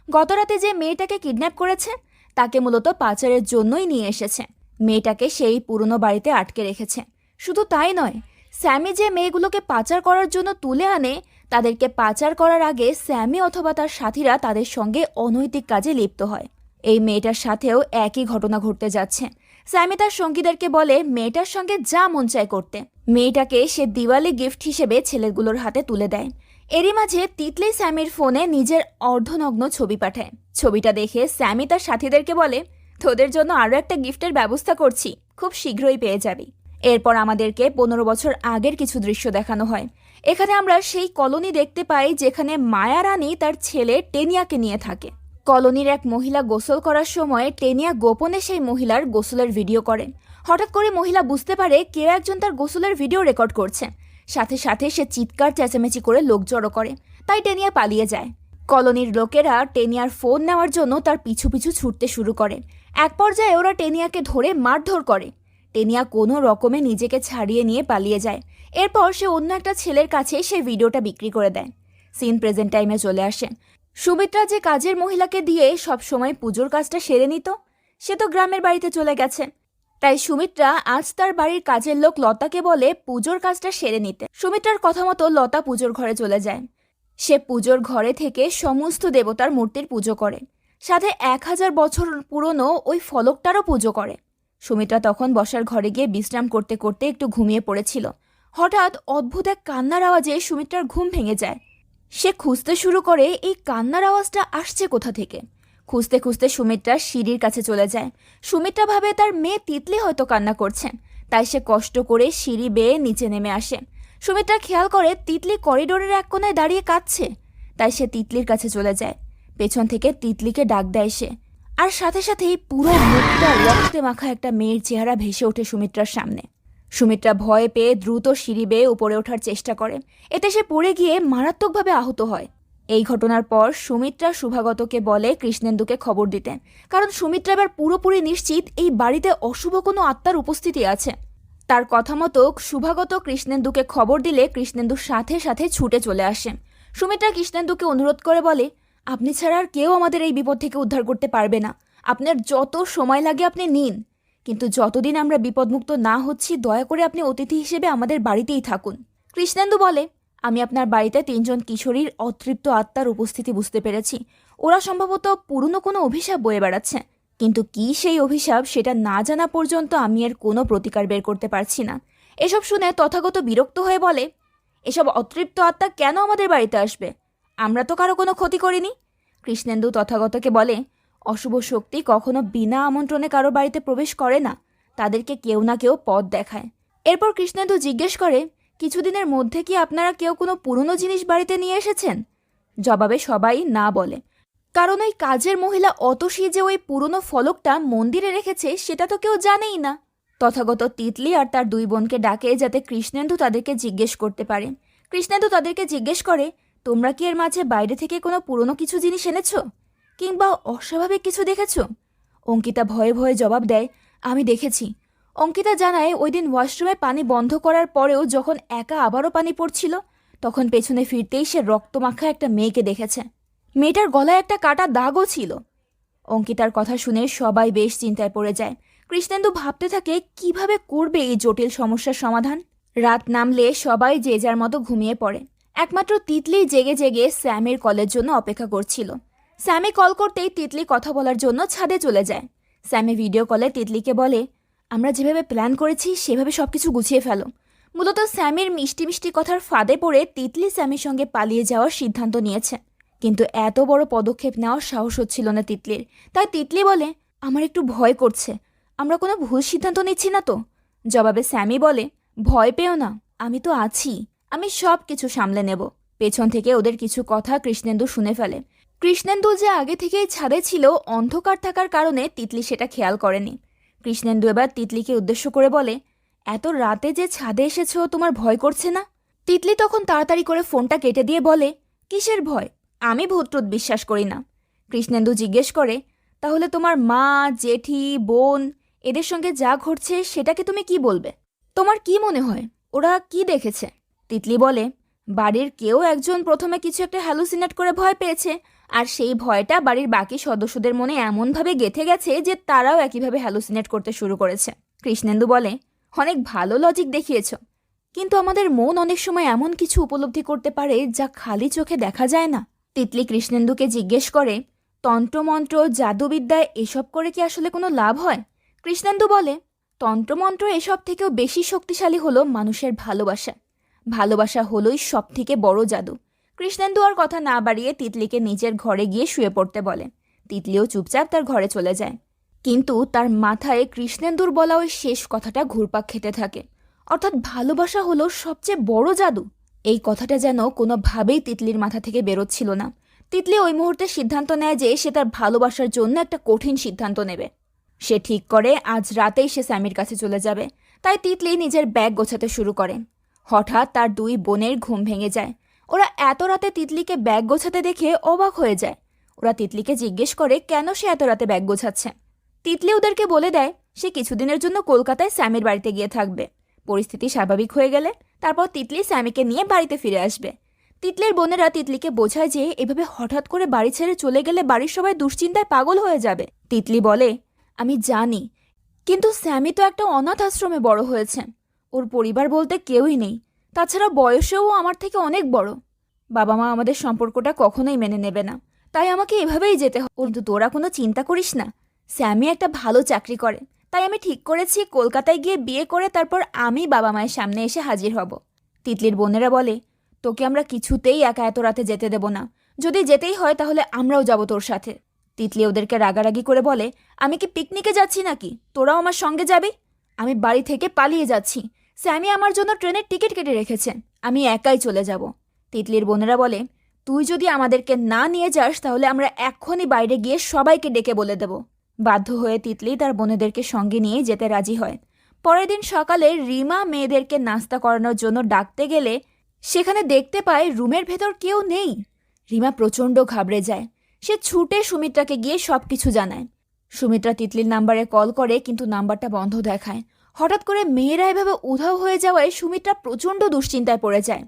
গতরাতে যে মেয়েটাকে কিডন্যাপ করেছে তাকে মূলত পাচারের জন্যই নিয়ে এসেছে। মেয়েটাকে সেই পুরনো বাড়িতে আটকে রেখেছে। শুধু তাই নয়, স্যামি যে মেয়েগুলোকে পাচার করার জন্য তুলে আনে তাদেরকে পাচার করার আগে স্যামি অথবা তার সাথীরা তাদের সঙ্গে অনৈতিক কাজে লিপ্ত হয়। এই মেয়েটার সাথেও একই ঘটনা ঘটতে যাচ্ছে। স্যামি তার সঙ্গীদেরকে বলে মেয়েটার সঙ্গে যা মন চায় করতে। মেয়েটাকে সে দিওয়ালি গিফট হিসেবে ছেলেগুলোর হাতে তুলে দেয়। এরই মাঝে তিতলি স্যামির ফোনে নিজের অর্ধনগ্ন ছবি পাঠায়। ছবিটা দেখে স্যামি তার সাথীদেরকে বলে, তোদের জন্য আরও একটা গিফটের ব্যবস্থা করছি, খুব শীঘ্রই পেয়ে যাবি। এরপর আমাদেরকে 15 বছর আগের কিছু দৃশ্য দেখানো হয়। এখানে আমরা সেই কলোনি দেখতে পাই যেখানে মায়া রানী তার ছেলে টেনিয়াকে নিয়ে থাকে। কলোনির এক মহিলা গোসল করার সময় টেনিয়া গোপনে সেই মহিলার গোসলের ভিডিও করে। হঠাৎ করে মহিলা বুঝতে পারে কেউ একজন তার গোসলের ভিডিও রেকর্ড করছে। সাথে সাথে সে চিৎকার চেঁচামেচি করে লোক জড়ো করে। তাই টেনিয়া পালিয়ে যায়। কলোনির লোকেরা টেনিয়ার ফোন নেওয়ার জন্য তার পিছু পিছু ছুটতে শুরু করে। এক পর্যায়ে ওরা টেনিয়াকে ধরে মারধর করে। টেনিয়া কোনো রকমে নিজেকে ছাড়িয়ে নিয়ে পালিয়ে যায়। এরপর সে অন্য একটা ছেলের কাছে সেই ভিডিওটা বিক্রি করে দেয়। সিন প্রেজেন্ট টাইমে চলে আসে। সুমিত্রা যে কাজের মহিলাকে দিয়ে সব সময় পুজোর কাজটা সেরে নিত, সে তো গ্রামের বাড়িতে চলে গেছে। তাই সুমিত্রা আজ তার বাড়ির কাজের লোক লতাকে বলে পুজোর কাজটা সেরে নিতে। সুমিত্রার কথা মতো লতা পুজোর ঘরে চলে যায়। সে পুজোর ঘরে থেকে সমস্ত দেবতার মূর্তির পুজো করে, সাথে 1000 বছর পুরনো ওই ফলকটারও পুজো করে। সুমিত্রা তখন বসার ঘরে গিয়ে বিশ্রাম করতে করতে একটু ঘুমিয়ে পড়েছিল। হঠাৎ অদ্ভুত এক কান্নার আওয়াজে সুমিত্রার ঘুম ভেঙে যায়। সে খুঁজতে শুরু করে এই কান্নার আওয়াজটা আসছে কোথা থেকে। খুঁজতে খুঁজতে সুমিত্রা সিঁড়ির কাছে চলে যায়। সুমিত্রা ভাবে তার মেয়ে তিতলি হয়তো কান্না করছে, তাই সে কষ্ট করে সিঁড়ি বেয়ে নিচে নেমে আসে। সুমিত্রা খেয়াল করে তিতলি করিডোরের এক কোনায় দাঁড়িয়ে কাঁদছে। তাই সে তিতলির কাছে চলে যায়। পেছন থেকে তিতলিকে ডাক দেয় সে। আর সাথে সাথেই পুরো মুখটা রক্তে মাখা একটা মেয়ের চেহারা ভেসে ওঠে সুমিত্রার সামনে। সুমিত্রা ভয় পেয়ে দ্রুত সিঁড়ি বেয়ে উপরে ওঠার চেষ্টা করে। এতে সে পড়ে গিয়ে মারাত্মকভাবে আহত হয়। এই ঘটনার পর সুমিত্রা শুভাগতকে বলে কৃষ্ণেন্দুকে খবর দিতে, কারণ সুমিত্রা এবার পুরোপুরি নিশ্চিত এই বাড়িতে অশুভ কোনো আত্মার উপস্থিতি আছে। তার কথা মতো শুভাগত কৃষ্ণেন্দুকে খবর দিলে কৃষ্ণেন্দুর সাথে সাথে ছুটে চলে আসে। সুমিত্রা কৃষ্ণেন্দুকে অনুরোধ করে বলে, আপনি ছাড়া আর কেউ আমাদের এই বিপদ থেকে উদ্ধার করতে পারবে না। আপনার যত সময় লাগে আপনি নিন, কিন্তু যতদিন আমরা বিপদমুক্ত না হচ্ছি দয়া করে আপনি অতিথি হিসেবে আমাদের বাড়িতেই থাকুন। কৃষ্ণেন্দু বলে, আমি আপনার বাড়িতে 3 জন কিশোরীর অতৃপ্ত আত্মার উপস্থিতি বুঝতে পেরেছি। ওরা সম্ভবত পুরনো কোনো অভিশাপ বয়ে বেড়াচ্ছে, কিন্তু কি সেই অভিশাপ সেটা না জানা পর্যন্ত আমি এর কোনো প্রতিকার বের করতে পারছি না। এসব শুনে তথাগত বিরক্ত হয়ে বলে, এসব অতৃপ্ত আত্মা কেন আমাদের বাড়িতে আসবে? আমরা তো কারো কোনো ক্ষতি করিনি। কৃষ্ণেন্দু তথাগতকে বলে, অশুভ শক্তি কখনো বিনা আমন্ত্রণে কারো বাড়িতে প্রবেশ করে না, তাদেরকে কেউ না কেউ পথ দেখায়। এরপর কৃষ্ণেন্দু জিজ্ঞেস করে, কিছুদিনের মধ্যে কি আপনারা কেউ কোনো পুরনো জিনিস বাড়িতে নিয়ে এসেছেন? জবাবে সবাই না বলে, কারণ ওই কাজের মহিলা অতসী যে ওই পুরনো ফলকটা মন্দিরে রেখেছে সেটা তো কেউ জানেই না। তথাগত তিতলি আর তার 2 বোনকে ডাকে যাতে কৃষ্ণেন্দু তাদেরকে জিজ্ঞেস করতে পারে। কৃষ্ণেন্দু তাদেরকে জিজ্ঞেস করে, তোমরা কি এর মাঝে বাইরে থেকে কোনো পুরনো কিছু জিনিস এনেছো, কিংবা অস্বাভাবিক কিছু দেখেছো? অঙ্কিতা ভয়ে ভয়ে জবাব দেয়, আমি দেখেছি। অঙ্কিতা জানায়, ওই দিন ওয়াশরুমে পানি বন্ধ করার পরেও যখন একা আবারও পানি পড়ছিল, তখন পেছনে ফিরতেই সে রক্তমাখা একটা মেয়েকে দেখেছে। মেয়েটার গলায় একটা কাটা দাগও ছিল। অঙ্কিতার কথা শুনে সবাই বেশ চিন্তায় পড়ে যায়। কৃষ্ণেন্দু ভাবতে থাকে কিভাবে করবে এই জটিল সমস্যার সমাধান। রাত নামলে সবাই যে যার মতো ঘুমিয়ে পড়ে। একমাত্র তিতলি জেগে জেগে স্যামের কলের জন্য অপেক্ষা করছিল। স্যামে কল করতেই তিতলি কথা বলার জন্য ছাদে চলে যায়। স্যামে ভিডিও কলে তিতলিকে বলে, আমরা যেভাবে প্ল্যান করেছি সেভাবে সবকিছু গুছিয়ে ফেলো। মূলত স্যামের মিষ্টি মিষ্টি কথার ফাঁদে পড়ে তিতলি স্যামের সঙ্গে পালিয়ে যাওয়ার সিদ্ধান্ত নিয়েছে, কিন্তু এত বড় পদক্ষেপ নেওয়ার সাহস হচ্ছিল না তিতলির। তাই তিতলি বলে, আমার একটু ভয় করছে, আমরা কোনো ভুল সিদ্ধান্ত নিচ্ছি না তো? জবাবে স্যামি বলে, ভয় পেও না, আমি তো আছি, আমি সব কিছু সামলে নেব। পেছন থেকে ওদের কিছু কথা কৃষ্ণেন্দু শুনে ফেলে। কৃষ্ণেন্দু যে আগে থেকেই ছাদে ছিল, অন্ধকার থাকার কারণে তিতলি সেটা খেয়াল করেনি। কৃষ্ণেন্দু এবার তিতলিকে উদ্দেশ্য করে বলে, এত রাতে যে ছাদে এসেছো তোমার ভয় করছে না? তিতলি তখন তাড়াতাড়ি করে ফোনটা কেটে দিয়ে বলে, কিসের ভয়? আমি ভূতটুত বিশ্বাস করি না। কৃষ্ণেন্দু জিজ্ঞেস করে, তাহলে তোমার মা, জেঠি, বোন এদের সঙ্গে যা ঘটছে সেটাকে তুমি কি বলবে? তোমার কি মনে হয় ওরা কি দেখেছে? তিতলি বলে, বাড়ির কেউ একজন প্রথমে কিছু একটা হ্যালুসিনেট করে ভয় পেয়েছে, আর সেই ভয়টা বাড়ির বাকি সদস্যদের মনে এমনভাবে গেঁথে গেছে যে তারাও একইভাবে হ্যালুসিনেট করতে শুরু করেছে। কৃষ্ণেন্দু বলে, অনেক ভালো লজিক দেখিয়েছ, কিন্তু আমাদের মন অনেক সময় এমন কিছু উপলব্ধি করতে পারে যা খালি চোখে দেখা যায় না। তিতলি কৃষ্ণেন্দুকে জিজ্ঞেস করে, তন্ত্রমন্ত্র, জাদুবিদ্যায় এসব করে কি আসলে কোনো লাভ হয়? কৃষ্ণেন্দু বলে, তন্ত্রমন্ত্র এসব থেকেও বেশি শক্তিশালী হলো মানুষের ভালোবাসা। ভালোবাসা হলোই সব থেকে বড় জাদু। কৃষ্ণেন্দু আর কথা না বাড়িয়ে তিতলিকে নিজের ঘরে গিয়ে শুয়ে পড়তে বলে। তিতলিও চুপচাপ তার ঘরে চলে যায়। কিন্তু তার মাথায় কৃষ্ণেন্দুর বলা ওই শেষ কথাটা ঘুরপাক খেতে থাকে, অর্থাৎ ভালোবাসা হলো সবচেয়ে বড় জাদু। এই কথাটা যেন কোনোভাবেই তিতলির মাথা থেকে বেরোচ্ছিল না। তিতলি ওই মুহূর্তে সিদ্ধান্ত নেয় যে সে তার ভালোবাসার জন্য একটা কঠিন সিদ্ধান্ত নেবে। সে ঠিক করে আজ রাতেই সে স্যামির কাছে চলে যাবে। তাই তিতলি নিজের ব্যাগ গোছাতে শুরু করে। হঠাৎ তার দুই বোনের ঘুম ভেঙে যায়। ওরা এত রাতে তিতলিকে ব্যাগ গোছাতে দেখে অবাক হয়ে যায়। ওরা তিতলিকে জিজ্ঞেস করে কেন সে এত রাতে ব্যাগ গোছাচ্ছে। তিতলি ওদেরকে বলে দেয় সে কিছুদিনের জন্য কলকাতায় স্যামির বাড়িতে গিয়ে থাকবে। পরিস্থিতি স্বাভাবিক হয়ে গেলে তারপর তিতলি স্যামিকে নিয়ে বাড়িতে ফিরে আসবে। তিতলির বোনেরা তিতলিকে বোঝায় যে এভাবে হঠাৎ করে বাড়ি ছেড়ে চলে গেলে বাড়ির সবাই দুশ্চিন্তায় পাগল হয়ে যাবে। তিতলি বলে, আমি জানি, কিন্তু স্যামি তো একটা অনাথ আশ্রমে বড় হয়েছে। ওর পরিবার বলতে কেউই নেই। তাছাড়া বয়সেও আমার থেকে অনেক বড়। বাবা মা আমাদের সম্পর্কটা কখনোই মেনে নেবে না। তাই আমাকে এভাবেই যেতে হবে। কিন্তু তোরা কোনো চিন্তা করিস না, স্যামি একটা ভালো চাকরি করে। তাই আমি ঠিক করেছি কলকাতায় গিয়ে বিয়ে করে তারপর আমি বাবা মায়ের সামনে এসে হাজির হব। তিতলির বোনেরা বলে, তোকে আমরা কিছুতেই একা এত রাতে যেতে দেব না। যদি যেতেই হয় তাহলে আমরাও যাব তোর সাথে। তিতলি ওদেরকে রাগারাগি করে বলে, আমি কি পিকনিকে যাচ্ছি নাকি? তোরাও আমার সঙ্গে যাবি? আমি বাড়ি থেকে পালিয়ে যাচ্ছি। স্যামি আমার জন্য ট্রেনের টিকিট কেটে রেখেছে। আমি একাই চলে যাব। তিতলির বোনেরা বলে, তুই যদি আমাদেরকে না নিয়ে যাস তাহলে আমরা এক্ষুনি বাইরে গিয়ে সবাইকে ডেকে বলে দেব। বাধ্য হয়ে তিতলি তার বোনেদেরকে সঙ্গে নিয়ে যেতে রাজি হয়। পরের দিন সকালে রিমা মেয়েদেরকে নাস্তা করানোর জন্য ডাকতে গেলে সেখানে দেখতে পায় রুমের ভেতর কেউ নেই। রিমা প্রচণ্ড ঘাবড়ে যায়। সে ছুটে সুমিত্রাকে গিয়ে সব কিছু জানায়। সুমিত্রা তিতলির নাম্বারে কল করে, কিন্তু নাম্বারটা বন্ধ দেখায়। হঠাৎ করে মেয়েরা এভাবে উধাও হয়ে যাওয়ায় সুমিত্রা প্রচণ্ড দুশ্চিন্তায় পড়ে যায়।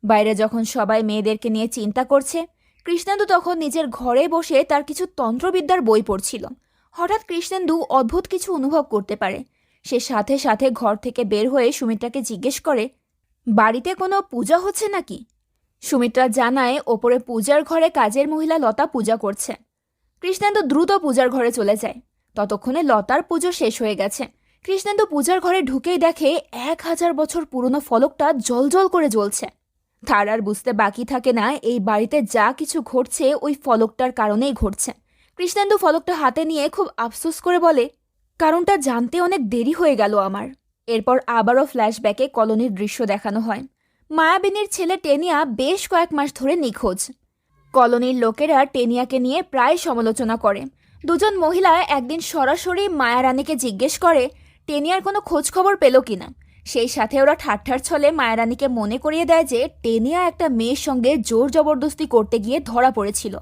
বাইরে যখন সবাই মেয়েদেরকে নিয়ে চিন্তা করছে, কৃষ্ণেন্দু তখন নিজের ঘরে বসে তার কিছু তন্ত্রবিদ্যার বই পড়ছিল। হঠাৎ কৃষ্ণেন্দু অদ্ভুত কিছু অনুভব করতে পারে। সে সাথে সাথে ঘর থেকে বের হয়ে সুমিত্রাকে জিজ্ঞেস করে, বাড়িতে কোনো পূজা হচ্ছে নাকি? সুমিত্রা জানায় ওপরে পূজার ঘরে কাজের মহিলা লতা পূজা করছে। কৃষ্ণেন্দু দ্রুত পূজার ঘরে চলে যায়। ততক্ষণে লতার পুজো শেষ হয়ে গেছে। কৃষ্ণেন্দু পূজার ঘরে ঢুকেই দেখে 1000 বছর পুরনো ফলকটা জ্বলজ্বল করে জ্বলছে। তার আর বুঝতে বাকি থাকে না এই বাড়িতে যা কিছু ঘটছে ওই ফলকটার কারণেই ঘটছে। কৃষ্ণেন্দু ফলকটা হাতে নিয়ে খুব আফসোস করে বলে, কারণটা জানতে অনেক দেরি হয়ে গেল আমার। এরপর আবারও ফ্ল্যাশব্যাকে কলোনির দৃশ্য দেখানো হয়। মায়াবিনীর ছেলে টেনিয়া বেশ কয়েক মাস ধরে নিখোঁজ। কলোনির লোকেরা টেনিয়াকে নিয়ে প্রায় সমালোচনা করে। দুজন মহিলা একদিন সরাসরি মায়ারানীকে জিজ্ঞেস করে টেনিয়ার কোনো খোঁজ খবর পেল কিনা। সেই সাথে ওরা ঠাট্টার ছলে মায়ারানীকে মনে করিয়ে দেয় যে টেনিয়া একটা মেয়ের সঙ্গে জোর জবরদস্তি করতে গিয়ে ধরা পড়েছিল।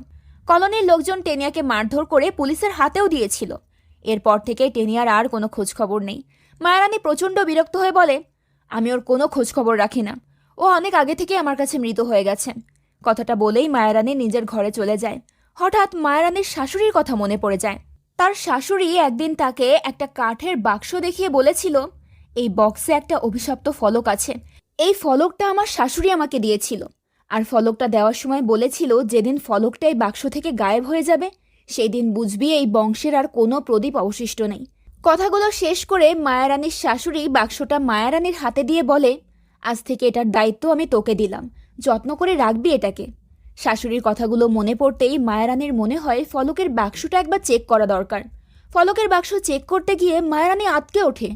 কলোনির লোকজন টেনিয়াকে মারধর করে পুলিশের হাতেও দিয়েছিল। এরপর থেকে টেনিয়ার আর কোনো খোঁজ খবর নেই। মায়ারানী প্রচণ্ড বিরক্ত হয়ে বলে, আমি ওর কোনো খোঁজ খবর রাখি না। ও অনেক আগে থেকে আমার কাছে মৃত হয়ে গেছে। কথাটা বলেই মায়ারানী নিজের ঘরে চলে যায়। হঠাৎ মায়ারানীর শাশুড়ির কথা মনে পড়ে যায়। তার শাশুড়ি একদিন তাকে একটা কাঠের বাক্স দেখিয়ে বলেছিল, এই বক্সে একটা অভিশপ্ত ফলক আছে। এই ফলকটা আমার শাশুড়ি আমাকে দিয়েছিল। আর ফলকটা দেওয়ার সময় বলেছিল যেদিন ফলকটা এই বাক্স থেকে গায়েব হয়ে যাবে সেই দিন বুঝবি এই বংশের আর কোনো প্রদীপ অবশিষ্ট নেই। কথাগুলো শেষ করে মায়ারানীর শাশুড়ি বাক্সটা মায়ারানীর হাতে দিয়ে বলে, আজ থেকে এটার দায়িত্ব আমি তোকে দিলাম, যত্ন করে রাখবি এটাকে। শাশুড়ির কথাগুলো মনে পড়তেই মায়ারানীর মনে হয় ফলকের বাক্সটা একবার চেক করা দরকার। ফলকের বাক্স চেক করতে গিয়ে মায়ারানী আঁতকে ওঠে,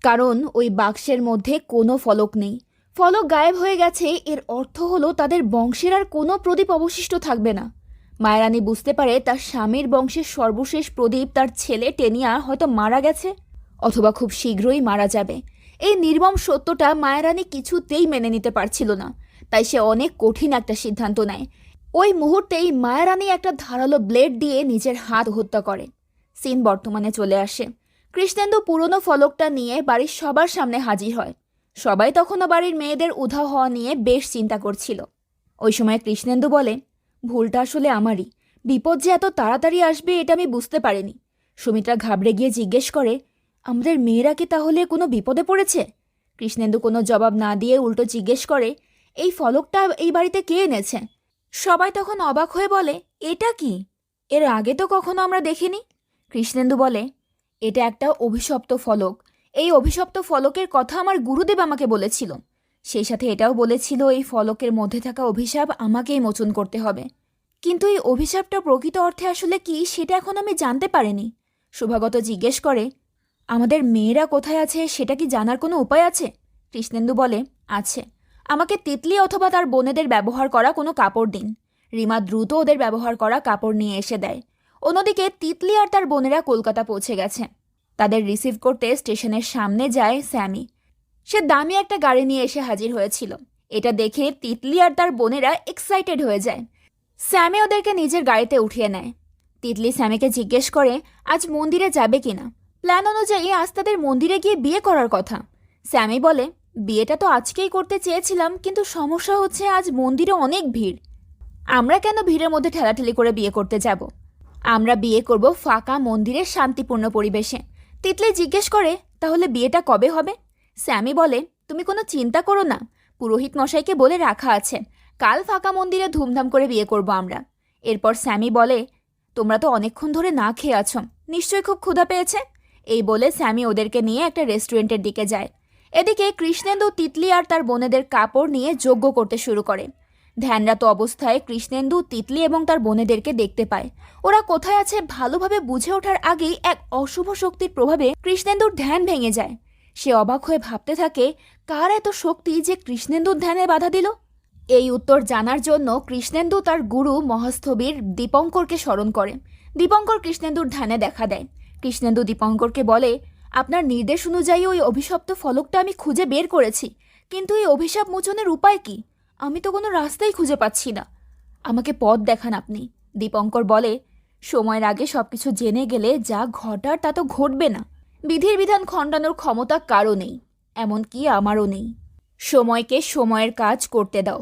কারণ ওই বাক্সের মধ্যে কোনো ফলক নেই। ফলক গায়েব হয়ে গেছে, এর অর্থ হলো তাদের বংশের আর কোনো প্রদীপ অবশিষ্ট থাকবে না। মায়ারানী বুঝতে পারে তার স্বামীর বংশের সর্বশেষ প্রদীপ তার ছেলে টেনিয়া হয়তো মারা গেছে। অথবা খুব শীঘ্রই মারা যাবে। এই নির্মম সত্যটা মায়ারানী কিছুতেই মেনে নিতে পারছিল না, তাই সে অনেক কঠিন একটা সিদ্ধান্ত নেয়। ওই মুহূর্তেই মায়ারানী একটা ধারালো ব্লেড দিয়ে নিজের হাত হত্যা করে। সিন বর্তমানে চলে আসে। কৃষ্ণেন্দু পুরনো ফলকটা নিয়ে বাড়ির সবার সামনে হাজির হয়। সবাই তখনও বাড়ির মেয়েদের উধাও হওয়া নিয়ে বেশ চিন্তা করছিল। ওই সময় কৃষ্ণেন্দু বলে, ভুলটা আসলে আমারই। বিপদ যে এত তাড়াতাড়ি আসবে এটা আমি বুঝতে পারিনি। সুমিত্রা ঘাবড়ে গিয়ে জিজ্ঞেস করে, আমাদের মেয়েরা কি তাহলে কোনো বিপদে পড়েছে? কৃষ্ণেন্দু কোনো জবাব না দিয়ে উল্টো জিজ্ঞেস করে, এই ফলকটা এই বাড়িতে কে এনেছে? সবাই তখন অবাক হয়ে বলে, এটা কি? এর আগে তো কখনো আমরা দেখিনি। কৃষ্ণেন্দু বলে, এটা একটা অভিশপ্ত ফলক। এই অভিশপ্ত ফলকের কথা আমার গুরুদেব আমাকে বলেছিল। সেই সাথে এটাও বলেছিল এই ফলকের মধ্যে থাকা অভিশাপ আমাকেই মোচন করতে হবে। কিন্তু এই অভিশাপটা প্রকৃত অর্থে আসলে কি সেটা এখন আমি জানতে পারিনি। শুভাগত জিজ্ঞেস করে, আমাদের মেয়েরা কোথায় আছে সেটা কি জানার কোনো উপায় আছে? কৃষ্ণেন্দু বলে, আছে। আমাকে তিতলি অথবা তার বোনেদের ব্যবহার করা কোনো কাপড় দিন। রিমা দ্রুত ওদের ব্যবহার করা কাপড় নিয়ে এসে দেয়। অন্যদিকে তিতলি আর তার বোনেরা কলকাতা পৌঁছে গেছে। তাদের রিসিভ করতে স্টেশনের সামনে যায় স্যামি। সে দামি একটা গাড়ি নিয়ে এসে হাজির হয়েছিল। এটা দেখে তিতলি আর তার বোনেরা এক্সাইটেড হয়ে যায়। স্যামি ওদেরকে নিজের গাড়িতে উঠিয়ে নেয়। তিতলি স্যামিকে জিজ্ঞেস করে আজ মন্দিরে যাবে কিনা। প্ল্যান অনুযায়ী আজ তাদের মন্দিরে গিয়ে বিয়ে করার কথা। স্যামি বলে, বিয়েটা তো আজকেই করতে চেয়েছিলাম, কিন্তু সমস্যা হচ্ছে আজ মন্দিরে অনেক ভিড়। আমরা কেন ভিড়ের মধ্যে ঠেলাঠেলি করে বিয়ে করতে যাব? আমরা বিয়ে করব ফাঁকা মন্দিরের শান্তিপূর্ণ পরিবেশে। তিতলি জিজ্ঞেস করে, তাহলে বিয়েটা কবে হবে? স্যামি বলে, তুমি কোনো চিন্তা করো না, পুরোহিত মশাইকে বলে রাখা আছে, কাল ফাঁকা মন্দিরে ধুমধাম করে বিয়ে করব আমরা। এরপর স্যামি বলে, তোমরা তো অনেকক্ষণ ধরে না খেয়ে আছো, নিশ্চয়ই খুব ক্ষুধা পেয়েছে। এই বলে স্যামি ওদেরকে নিয়ে একটা রেস্টুরেন্টের দিকে যায়। এদিকে কৃষ্ণেন্দু তিতলি আর তার বোনেদের কাপড় নিয়ে যজ্ঞ করতে শুরু করে। ধ্যানরত অবস্থায় কৃষ্ণেন্দু তিতলি এবং তার বোনেদেরকে দেখতে পায়। ওরা কোথায় আছে ভালোভাবে বুঝে ওঠার আগেই এক অশুভ শক্তির প্রভাবে কৃষ্ণেন্দুর ধ্যান ভেঙে যায়। সে অবাক হয়ে ভাবতে থাকে, কার এত শক্তি যে কৃষ্ণেন্দুর ধ্যানে বাধা দিল? এই উত্তর জানার জন্য কৃষ্ণেন্দু তার গুরু মহাস্থবির দীপঙ্করকে স্মরণ করে। দীপঙ্কর কৃষ্ণেন্দুর ধ্যানে দেখা দেয়। কৃষ্ণেন্দু দীপঙ্করকে বলে, আপনার নির্দেশ অনুযায়ী ওই অভিশপ্ত ফলকটা আমি খুঁজে বের করেছি, কিন্তু এই অভিশাপ মোচনের উপায় কি? আমি তো কোনো রাস্তাই খুঁজে পাচ্ছি না। আমাকে পথ দেখান আপনি। দীপঙ্কর বলে, সময়ের আগে সবকিছু জেনে গেলে যা ঘটার তা তো ঘটবে না। বিধির বিধান খণ্ডানোর ক্ষমতা কারও নেই, এমনকি আমারও নেই। সময়কে সময়ের কাজ করতে দাও।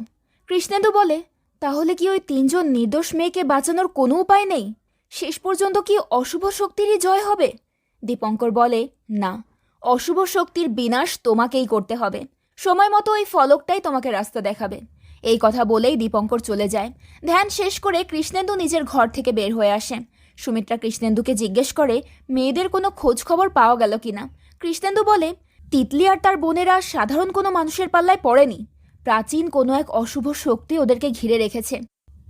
কৃষ্ণেন্দু বলে, তাহলে কি ওই তিনজন নির্দোষ মেয়েকে বাঁচানোর কোনো উপায় নেই? শেষ পর্যন্ত কি অশুভ শক্তিরই জয় হবে? দীপঙ্কর বলে, না, অশুভ শক্তির বিনাশ তোমাকেই করতে হবে। সময় মতো ওই ফলকটাই তোমাকে রাস্তা দেখাবে। এই কথা বলেই দীপঙ্কর চলে যায়। ধ্যান শেষ করে কৃষ্ণেন্দু নিজের ঘর থেকে বের হয়ে আসে। সুমিত্রা কৃষ্ণেন্দুকে জিজ্ঞেস করে, মেয়েদের কোনো খোঁজ খবর পাওয়া গেল কিনা। কৃষ্ণেন্দু বলে, তিতলি আর তার বোনেরা সাধারণ কোনো মানুষের পাল্লায় পড়েনি। প্রাচীন কোনো এক অশুভ শক্তি ওদেরকে ঘিরে রেখেছে।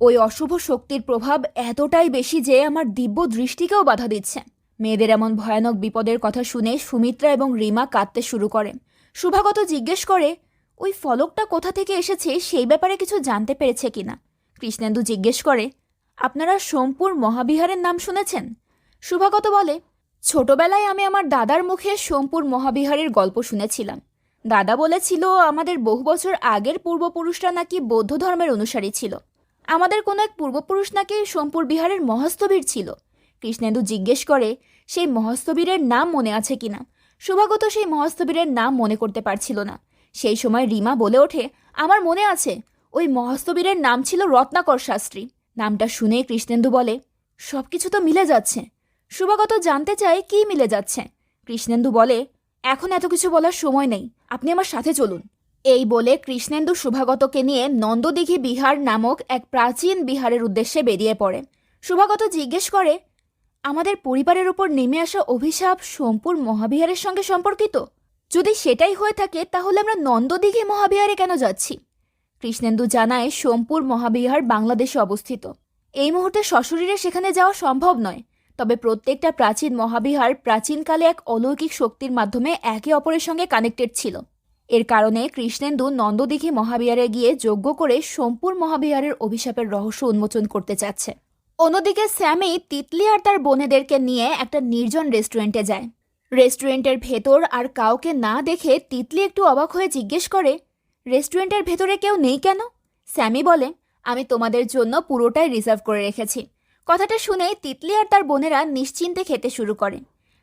ওই অশুভ শক্তির প্রভাব এতটাই বেশি যে আমার দিব্য দৃষ্টিকেও বাধা দিচ্ছে। মেয়েদের এমন ভয়ানক বিপদের কথা শুনে সুমিত্রা এবং রিমা কাঁদতে শুরু করে। শুভাগত জিজ্ঞেস করে, ওই ফলকটা কোথা থেকে এসেছে সেই ব্যাপারে কিছু জানতে পেরেছে কিনা। কৃষ্ণেন্দু জিজ্ঞেস করে, আপনারা সোমপুর মহাবিহারের নাম শুনেছেন? শুভাগত বলে, ছোটবেলায় আমি আমার দাদার মুখে সোমপুর মহাবিহারের গল্প শুনেছিলাম। দাদা বলেছিল আমাদের বহু বছর আগের পূর্বপুরুষরা নাকি বৌদ্ধ ধর্মের অনুসারী ছিল। আমাদের কোনো এক পূর্বপুরুষ নাকি সোমপুর বিহারের মহাস্থবীর ছিল। কৃষ্ণেন্দু জিজ্ঞেস করে, সেই মহাস্থবীরের নাম মনে আছে কিনা। শুভাগত সেই মহাস্থবীরের নাম মনে করতে পারছিল না। সেই সময় রিমা বলে ওঠে, আমার মনে আছে, ওই মহাস্থবীরের নাম ছিল রত্নাকর শাস্ত্রী। নামটা শুনে কৃষ্ণেন্দু বলে, সবকিছু তো মিলে যাচ্ছে। শুভাগত জানতে চায় কি মিলে যাচ্ছে। কৃষ্ণেন্দু বলে, এখন এত কিছু বলার সময় নেই, আপনি আমার সাথে চলুন। এই বলে কৃষ্ণেন্দু শুভাগতকে নিয়ে নন্দদিঘি বিহার নামক এক প্রাচীন বিহারের উদ্দেশ্যে বেরিয়ে পড়ে। শুভাগত জিজ্ঞেস করে, আমাদের পরিবারের উপর নেমে আসা অভিশাপ সোমপুর মহাবিহারের সঙ্গে সম্পর্কিত? যদি সেটাই হয়ে থাকে তাহলে আমরা নন্দদিঘি মহাবিহারে কেন যাচ্ছি? কৃষ্ণেন্দু জানায়, সোমপুর মহাবিহার বাংলাদেশে অবস্থিত। এই মুহূর্তে সশরীরে সেখানে যাওয়া সম্ভব নয়, তবে প্রত্যেকটা প্রাচীন মহাবিহার প্রাচীনকালে এক অলৌকিক শক্তির মাধ্যমে একে অপরের সঙ্গে কানেক্টেড ছিল। এর কারণে কৃষ্ণেন্দু নন্দদিঘি মহাবিহারে গিয়ে যজ্ঞ করে সোমপুর মহাবিহারের অভিশাপের রহস্য উন্মোচন করতে চাচ্ছে। অন্যদিকে স্যামি তিতলি আর তার বোনেদেরকে নিয়ে একটা নির্জন রেস্টুরেন্টে যায়। রেস্টুরেন্টের ভেতর আর কাউকে না দেখে তিতলি একটু অবাক হয়ে জিজ্ঞেস করে, রেস্টুরেন্টের ভেতরে কেউ নেই কেন? স্যামি বলে, আমি তোমাদের জন্য পুরোটাই রিজার্ভ করে রেখেছি। কথাটা শুনে তিতলি আর তার বোনেরা নিশ্চিন্তে খেতে শুরু করে।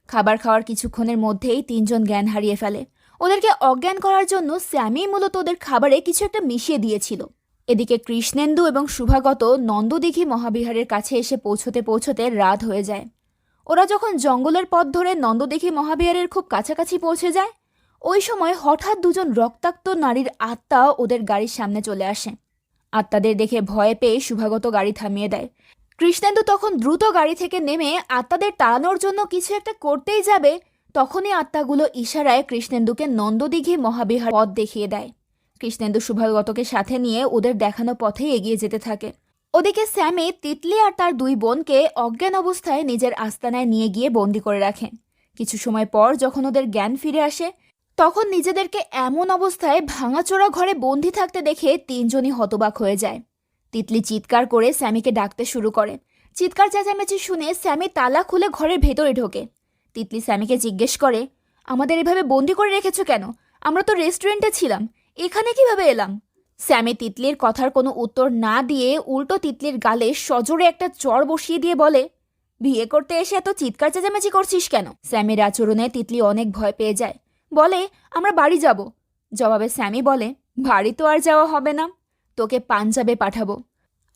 খাবার খাওয়ার কিছুক্ষণের মধ্যেই তিনজন জ্ঞান হারিয়ে ফেলে। ওদেরকে অজ্ঞান করার জন্য স্যামি মূলত ওদের খাবারে কিছু একটা মিশিয়ে দিয়েছিল। এদিকে কৃষ্ণেন্দু এবং শুভাগত নন্দদিঘি মহাবিহারের কাছে এসে পৌঁছতে পৌঁছতে রাত হয়ে যায়। ওরা যখন জঙ্গলের পথ ধরে নন্দদিঘি মহাবিহারের খুব কাছাকাছি পৌঁছে যায়, ওই সময় হঠাৎ দুজন রক্তাক্ত নারীর আত্মা ওদের গাড়ির সামনে চলে আসে। আত্মাদের দেখে ভয় পেয়ে শুভাগত গাড়ি থামিয়ে দেয়। কৃষ্ণেন্দু তখন দ্রুত গাড়ি থেকে নেমে আত্মাদের তাড়ানোর জন্য কিছু একটা করতেই যাবে, তখনই আত্মাগুলো ইশারায় কৃষ্ণেন্দুকে নন্দদিঘি মহাবিহার পথ দেখিয়ে দেয়। কৃষ্ণেন্দু শুভাগতকে সাথে নিয়ে ওদের দেখানো পথেই এগিয়ে যেতে থাকে। ওদিকে স্যামি তিতলি আর তার দুই বোনকে অজ্ঞান অবস্থায় নিজের আস্তানায় নিয়ে গিয়ে বন্দি করে রাখে। কিছু সময় পর যখন ওদের জ্ঞান ফিরে আসে, তখন নিজেদেরকে এমন অবস্থায় ভাঙাচোরা ঘরে বন্দি থাকতে দেখে তিনজনই হতবাক হয়ে যায়। তিতলি চিৎকার করে স্যামিকে ডাকতে শুরু করে। চিৎকার চেঁচামেচি শুনে স্যামি তালা খুলে ঘরের ভেতরে ঢোকে। তিতলি স্যামিকে জিজ্ঞেস করে, আমাদের এভাবে বন্দি করে রেখেছো কেন? আমরা তো রেস্টুরেন্টে ছিলাম, এখানে কিভাবে এলাম? স্যামি তিতলির কথার কোনো উত্তর না দিয়ে উল্টো তিতলির গালে সজোরে একটা চড় বসিয়ে দিয়ে বলে, বিয়ে করতে এসে এত চিৎকার চেঁচামেচি করছিস কেন? স্যামির আচরণে তিতলি অনেক ভয় পেয়ে যায়। বলে, আমরা বাড়ি যাব। জবাবে স্যামি বলে, বাড়ি তো আর যাওয়া হবে না, তোকে পাঞ্জাবে পাঠাবো,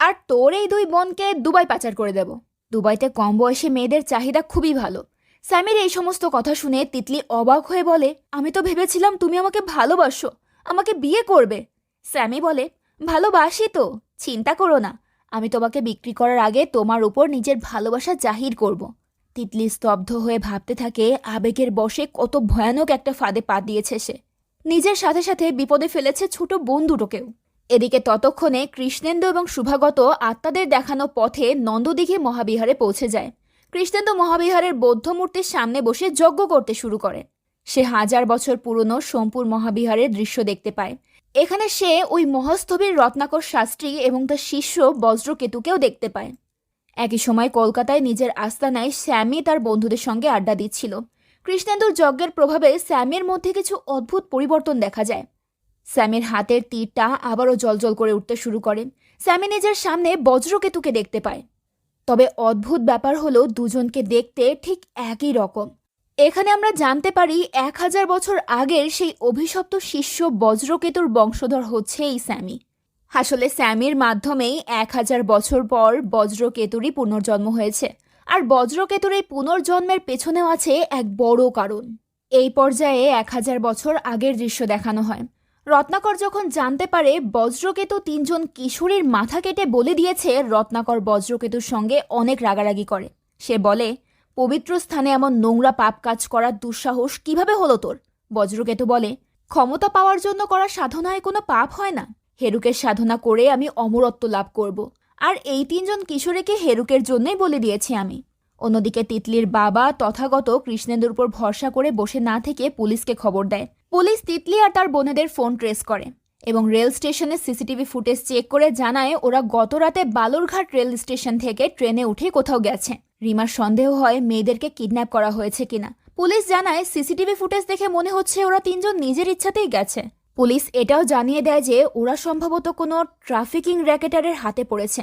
আর তোর এই দুই বোনকে দুবাই পাচার করে দেব। দুবাইতে কম বয়সী মেয়েদের চাহিদা খুবই ভালো। স্যামির এই সমস্ত কথা শুনে তিতলি অবাক হয়ে বলে, আমি তো ভেবেছিলাম তুমি আমাকে ভালোবাসো, আমাকে বিয়ে করবে। স্যামি বলে, ভালোবাসি তো, চিন্তা করো না, আমি তোমাকে বিক্রি করার আগে তোমার উপর নিজের ভালোবাসা জাহির করব। তিতলি স্তব্ধ হয়ে ভাবতে থাকে আবেগের বশে কত ভয়ানক একটা ফাঁদে পা দিয়েছে সে। নিজের সাথে সাথে বিপদে ফেলেছে ছোট বোন দুটোকেও। এদিকে ততক্ষণে কৃষ্ণেন্দু এবং শুভাগত আত্মাদের দেখানো পথে নন্দদিঘি মহাবিহারে পৌঁছে যায়। কৃষ্ণেন্দু মহাবিহারের বৌদ্ধ মূর্তির সামনে বসে যজ্ঞ করতে শুরু করে। সে 1000 বছর পুরনো সোমপুর মহাবিহারের দৃশ্য দেখতে পায়। এখানে সে ওই মহাস্থবির রত্নাকর শাস্ত্রী এবং তার শিষ্য বজ্রকেতুকেও দেখতে পায়। একই সময় কলকাতায় নিজের আস্তানায় স্যামি তার বন্ধুদের সঙ্গে আড্ডা দিচ্ছিল। কৃষ্ণেন্দুর যজ্ঞের প্রভাবে স্যামের মধ্যে কিছু অদ্ভুত পরিবর্তন দেখা যায়। স্যামের হাতের তীরটা আবারও জ্বলজ্বল করে উঠতে শুরু করে। স্যামি নিজের সামনে বজ্রকেতুকে দেখতে পায়। তবে অদ্ভুত ব্যাপার হলো দুজনকে দেখতে ঠিক একই রকম। এখানে আমরা জানতে পারি 1000 বছর আগের সেই অভিশপ্ত শিষ্য বজ্রকেতুর বংশধর হচ্ছে এই স্যামি। আসলে স্যামির মাধ্যমেই 1000 বছর পর বজ্রকেতুরই পুনর্জন্ম হয়েছে। আর বজ্রকেতুর এই পুনর্জন্মের পেছনেও আছে এক বড় কারণ। এই পর্যায়ে 1000 বছর আগের দৃশ্য দেখানো হয়। রত্নাকর যখন জানতে পারে বজ্রকেতু 3 জন কিশোরীর মাথা কেটে বলে দিয়েছে, রত্নাকর বজ্রকেতুর সঙ্গে অনেক রাগারাগি করে। সে বলে, পবিত্র স্থানে এমন নোংরা পাপ কাজ করার দুঃসাহস কিভাবে হলো তোর? বজ্রকেতু বলে, ক্ষমতা পাওয়ার জন্য করা সাধনায় কোনো পাপ হয় না। হেরুকের সাধনা করে আমি অমরত্ব লাভ করব, আর এই 3 জন কিশোরীকে হেরুকের জন্যই বলে দিয়েছি আমি। অন্যদিকে তিতলির বাবা তথাগত কৃষ্ণেন্দুর উপর ভরসা করে বসে না থেকে পুলিশকে খবর দেয়। পুলিশ তিতলি আর তার বোনেদের ফোন ট্রেস করে এবং রেল স্টেশনের সিসিটিভি ফুটেজ চেক করে জানায় ওরা গত রাতে বালুরঘাট রেল স্টেশন থেকে ট্রেনে উঠে কোথাও গেছে। রিমার সন্দেহ হয় মেয়েদেরকে কিডন্যাপ করা হয়েছে কিনা। পুলিশ জানায় সিসিটিভি ফুটেজ দেখে মনে হচ্ছে ওরা 3 জন নিজের ইচ্ছাতেই গেছে। পুলিশ এটাও জানিয়ে দেয় যে ওরা সম্ভবত কোনো ট্রাফিকিং র্যাকেটারের হাতে পড়েছে।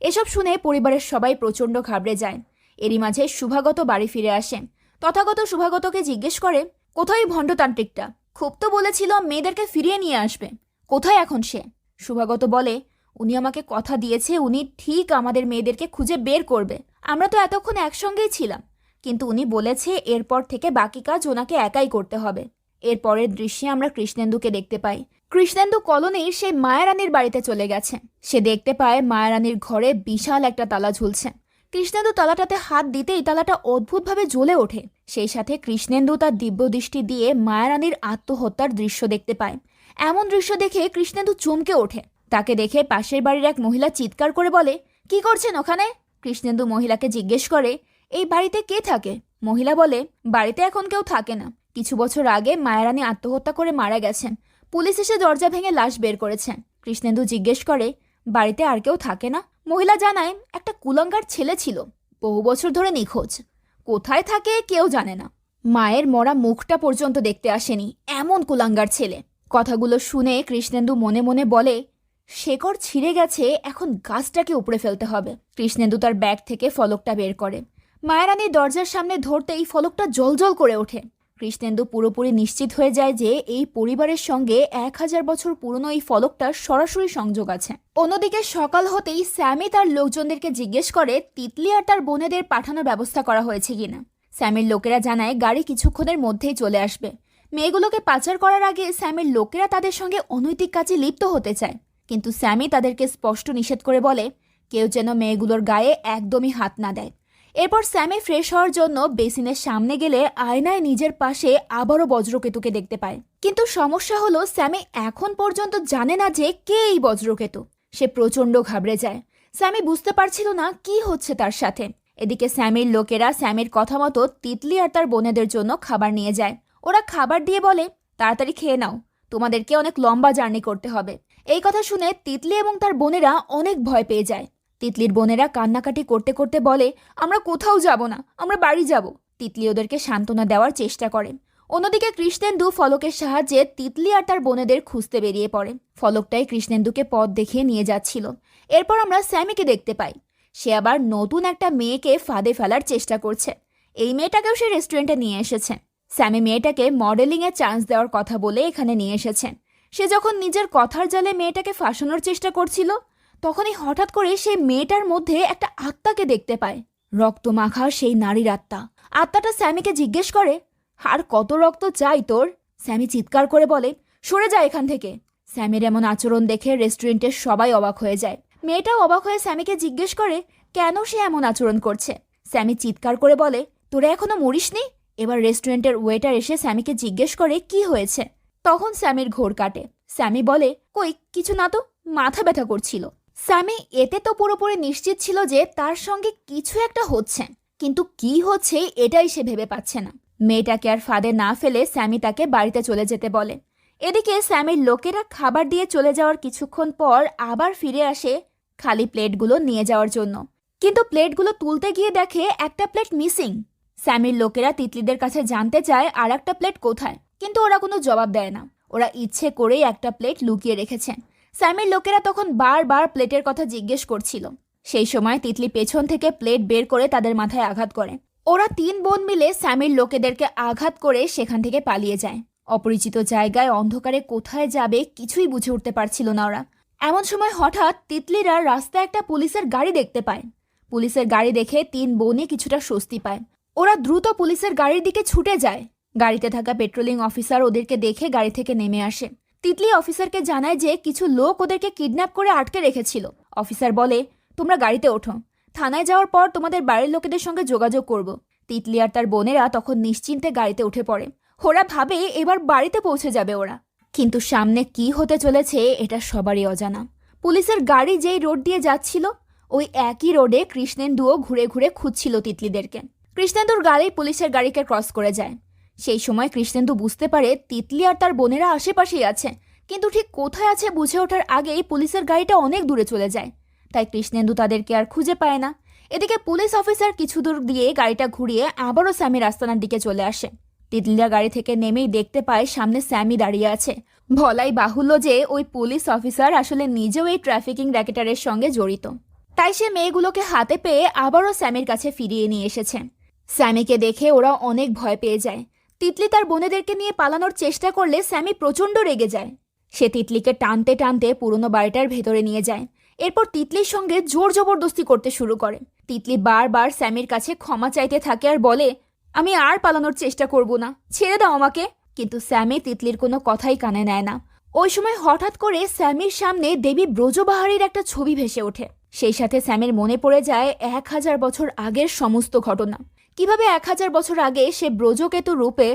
এসব শুনে পরিবারের সবাই প্রচণ্ড ঘাবড়ে যায়। এরই মাঝে শুভাগত বাড়ি ফিরে আসে। তথাগত শুভাগতকে জিজ্ঞেস করে, কোথায় ভণ্ডতান্ত্রিকটা? খুব তো বলেছিল মেয়েদেরকে ফিরিয়ে নিয়ে আসবে, কোথায় এখন সে? শুভাগত বলে, উনি আমাকে কথা দিয়েছে উনি ঠিক আমাদের মেয়েদেরকে খুঁজে বের করবে। আমরা তো এতক্ষণ একসঙ্গেই ছিলাম, কিন্তু উনি বলেছে এরপর থেকে বাকি কাজ ওনাকে একাই করতে হবে। এর পরের দৃশ্যে আমরা কৃষ্ণেন্দুকে দেখতে পাই। কৃষ্ণেন্দু কলোনির সেই মায়ারানীর বাড়িতে চলে গেছে। সে দেখতে পায় মায়ারানীর ঘরে বিশাল একটা তালা ঝুলছে। কৃষ্ণেন্দু তালাটাতে হাত দিতেই তালাটা অদ্ভুতভাবে জ্বলে ওঠে। সেই সাথে কৃষ্ণেন্দু তার দিব্য দৃষ্টি দিয়ে মায়ারানীর আত্মহত্যার দৃশ্য দেখতে পায়। এমন দৃশ্য দেখে কৃষ্ণেন্দু চমকে ওঠে। তাকে দেখে পাশের বাড়ির এক মহিলা চিৎকার করে বলে, কি করছেন ওখানে? কৃষ্ণেন্দু মহিলাকে জিজ্ঞেস করে, এই বাড়িতে কে থাকে? মহিলা বলে, বাড়িতে এখন কেউ থাকে না, কিছু বছর আগে মায়ারানী আত্মহত্যা করে মারা গেছেন। পুলিশ এসে দরজা ভেঙে লাশ বের করেছে। কৃষ্ণেন্দু জিজ্ঞেস করে, বাড়িতে আর কেউ থাকে না? মহিলা জানায়, একটা কুলাঙ্গার ছেলে ছিল, বহু বছর ধরে নিখোঁজ, কোথায় থাকে কেউ জানে না। মায়ের মরা মুখটা পর্যন্ত দেখতে আসেনি, এমন কুলাঙ্গার ছেলে। কথাগুলো শুনে কৃষ্ণেন্দু মনে মনে বলে, শেকড় ছিঁড়ে গেছে, এখন গাছটাকে উপড়ে ফেলতে হবে। কৃষ্ণেন্দু তার ব্যাগ থেকে ফলকটা বের করে। মায়েরানির দরজার সামনে ধরতেই ফলকটা জ্বলজ্বল করে ওঠে। কৃষ্ণেন্দু পুরোপুরি নিশ্চিত হয়ে যায় যে এই পরিবারের সঙ্গে 1000 বছর পুরনো এই ফলকটার সরাসরি সংযোগ আছে। অন্যদিকে সকাল হতেই স্যামি তার লোকজনদেরকে জিজ্ঞেস করে তিতলি আর তার বোনেদের পাঠানোর ব্যবস্থা করা হয়েছে কিনা। স্যামির লোকেরা জানায় গাড়ি কিছুক্ষণের মধ্যেই চলে আসবে। মেয়েগুলোকে পাচার করার আগে স্যামির লোকেরা তাদের সঙ্গে অনৈতিক কাজে লিপ্ত হতে চায়, কিন্তু স্যামি তাদেরকে স্পষ্ট নিষেধ করে বলে কেউ যেন মেয়েগুলোর গায়ে একদমই হাত না দেয়। এরপর স্যামি ফ্রেশ হওয়ার জন্য বেসিনের সামনে গেলে আয়নায় নিজের পাশে আবারও বজ্রকেতুকে দেখতে পায়। কিন্তু সমস্যা হলো স্যামি এখন পর্যন্ত জানে না যে কে এই বজ্রকেতু। সে প্রচণ্ড ঘাবড়ে যায়। স্যামি বুঝতে পারছিল না কি হচ্ছে তার সাথে। এদিকে স্যামির লোকেরা স্যামির কথা মতো তিতলি আর তার বোনেদের জন্য খাবার নিয়ে যায়। ওরা খাবার দিয়ে বলে, তাড়াতাড়ি খেয়ে নাও, তোমাদেরকে অনেক লম্বা জার্নি করতে হবে। এই কথা শুনে তিতলি এবং তার বোনেরা অনেক ভয় পেয়ে যায়। তিতলির বোনেরা কান্নাকাটি করতে করতে বলে, আমরা কোথাও যাব না, আমরা বাড়ি যাব। তিতলি ওদেরকে সান্ত্বনা দেওয়ার চেষ্টা করে। অন্যদিকে কৃষ্ণেন্দু ফলকের সাহায্যে তিতলি আর তার বোনেদের খুঁজতে বেরিয়ে পড়ে। ফলকটাই কৃষ্ণেন্দুকে পথ দেখিয়ে নিয়ে যাচ্ছিল। এরপর আমরা স্যামিকে দেখতে পাই। সে আবার নতুন একটা মেয়েকে ফাঁদে ফেলার চেষ্টা করছে। এই মেয়েটাকেও সে রেস্টুরেন্টে নিয়ে এসেছে। স্যামি মেয়েটাকে মডেলিংয়ের চান্স দেওয়ার কথা বলে এখানে নিয়ে এসেছে। সে যখন নিজের কথার জালে মেয়েটাকে ফাঁসানোর চেষ্টা করছিল, তখনই হঠাৎ করে সেই মেয়েটার মধ্যে একটা আত্মাকে দেখতে পায়। রক্ত মাখা সেই নারীর আত্মা। আত্মাটা স্যামিকে জিজ্ঞেস করে, আর কত রক্ত চাই তোর? স্যামি চিৎকার করে বলে, সরে যা এখান থেকে। স্যামির এমন আচরণ দেখে রেস্টুরেন্টের সবাই অবাক হয়ে যায়। মেয়েটাও অবাক হয়ে স্যামিকে জিজ্ঞেস করে কেন সে এমন আচরণ করছে। স্যামি চিৎকার করে বলে, তোরা এখনো মরিসনি? এবার রেস্টুরেন্টের ওয়েটার এসে স্যামিকে জিজ্ঞেস করে কি হয়েছে। তখন স্যামির ঘোর কাটে। স্যামি বলে, কই কিছু না তো, মাথা ব্যথা করছিল। স্যামি এতে তো পুরোপুরি নিশ্চিত ছিল যে তার সঙ্গে কিছু একটা হচ্ছে, কিন্তু কি হচ্ছে এটাই সে ভেবে পাচ্ছে না। মেয়েটাকে আর ফাঁদে না ফেলে স্যামি তাকে বাড়িতে চলে যেতে বলে। এদিকে স্যামির লোকেরা খাবার দিয়ে চলে যাওয়ার কিছুক্ষণ পর আবার ফিরে আসে খালি প্লেটগুলো নিয়ে যাওয়ার জন্য। কিন্তু প্লেটগুলো তুলতে গিয়ে দেখে একটা প্লেট মিসিং। স্যামির লোকেরা তিতলিদের কাছে জানতে চায় আর একটা প্লেট কোথায়, কিন্তু ওরা কোনো জবাব দেয় না। ওরা ইচ্ছে করেই একটা প্লেট লুকিয়ে রেখেছে। স্যামির লোকেরা তখন বারবার প্লেটের কথা জিজ্ঞেস করছিল। সেই সময় তিতলি পেছন থেকে প্লেট বের করে তাদের মাথায় আঘাত করে। ওরা 3 বোন মিলে স্যামির লোকেদেরকে আঘাত করে সেখান থেকে পালিয়ে যায়। অপরিচিত জায়গায় অন্ধকারে কোথায় যাবে কিছুই বুঝে উঠতে পারছিল না ওরা। এমন সময় হঠাৎ তিতলিরা রাস্তায় একটা পুলিশের গাড়ি দেখতে পায়। পুলিশের গাড়ি দেখে 3 বোনই কিছুটা স্বস্তি পায়। ওরা দ্রুত পুলিশের গাড়ির দিকে ছুটে যায়। গাড়িতে থাকা পেট্রোলিং অফিসার ওদেরকে দেখে গাড়ি থেকে নেমে আসে। তিতলি অফিসারকে জানায় যে কিছু লোক ওদেরকে কিডন্যাপ করে আটকে রেখেছিল। অফিসার বলে, তোমরা গাড়িতে ওঠো, থানায় যাওয়ার পর তোমাদের বাড়ির লোকেদের সঙ্গে যোগাযোগ করব। তিতলি আর তার বোনেরা তখন নিশ্চিন্তে গাড়িতে উঠে পড়ে। ওরা ভাবে এবার বাড়িতে পৌঁছে যাবে ওরা, কিন্তু সামনে কি হতে চলেছে এটা সবারই অজানা। পুলিশের গাড়ি যেই রোড দিয়ে যাচ্ছিল, ওই একই রোডে কৃষ্ণেন্দুও ঘুরে ঘুরে খুঁজছিল তিতলিদেরকে। কৃষ্ণেন্দুর গাড়ি পুলিশের গাড়িকে ক্রস করে যায়। সেই সময় কৃষ্ণেন্দু বুঝতে পারে তিতলি আর তার বোনেরা আশেপাশেই আছে, কিন্তু ঠিক কোথায় আছে বুঝে ওঠার আগেই পুলিশের গাড়িটা অনেক দূরে চলে যায়। তাই কৃষ্ণেন্দু তাদেরকে আর খুঁজে পায় না। এদিকে পুলিশ অফিসার কিছু দূর দিয়ে গাড়িটা ঘুরিয়ে আবারও স্যামির আস্তানার দিকে চলে আসে। তিতলিরা গাড়ি থেকে নেমেই দেখতে পায় সামনে স্যামি দাঁড়িয়ে আছে। বলাই বাহুল্য যে ওই পুলিশ অফিসার আসলে নিজেও এই ট্রাফিকিং র্যাকেটারের সঙ্গে জড়িত। তাই সে মেয়েগুলোকে হাতে পেয়ে আবারও স্যামির কাছে ফিরিয়ে নিয়ে এসেছে। স্যামিকে দেখে ওরা অনেক ভয় পেয়ে যায়। তিতলি তার বোনেদেরকে নিয়ে পালানোর চেষ্টা করলে স্যামি প্রচণ্ড রেগে যায়। সে তিতলিকে টানতে টানতে পুরনো বাড়িটার ভেতরে নিয়ে যায়। এরপর তিতলির সঙ্গে জোর জবরদস্তি করতে শুরু করে। তিতলি বারবার স্যামির কাছে ক্ষমা চাইতে থাকে আর বলে, আমি আর পালানোর চেষ্টা করব না, ছেড়ে দাও আমাকে। কিন্তু স্যামি তিতলির কোনো কথাই কানে নেয় না। ওই সময় হঠাৎ করে স্যামির সামনে দেবী ব্রজবাহারীর একটা ছবি ভেসে ওঠে। সেই সাথে স্যামির মনে পড়ে যায় 1000 বছর আগের সমস্ত ঘটনা। কিভাবে 1000 বছর আগে সে ব্রজকেতু রূপে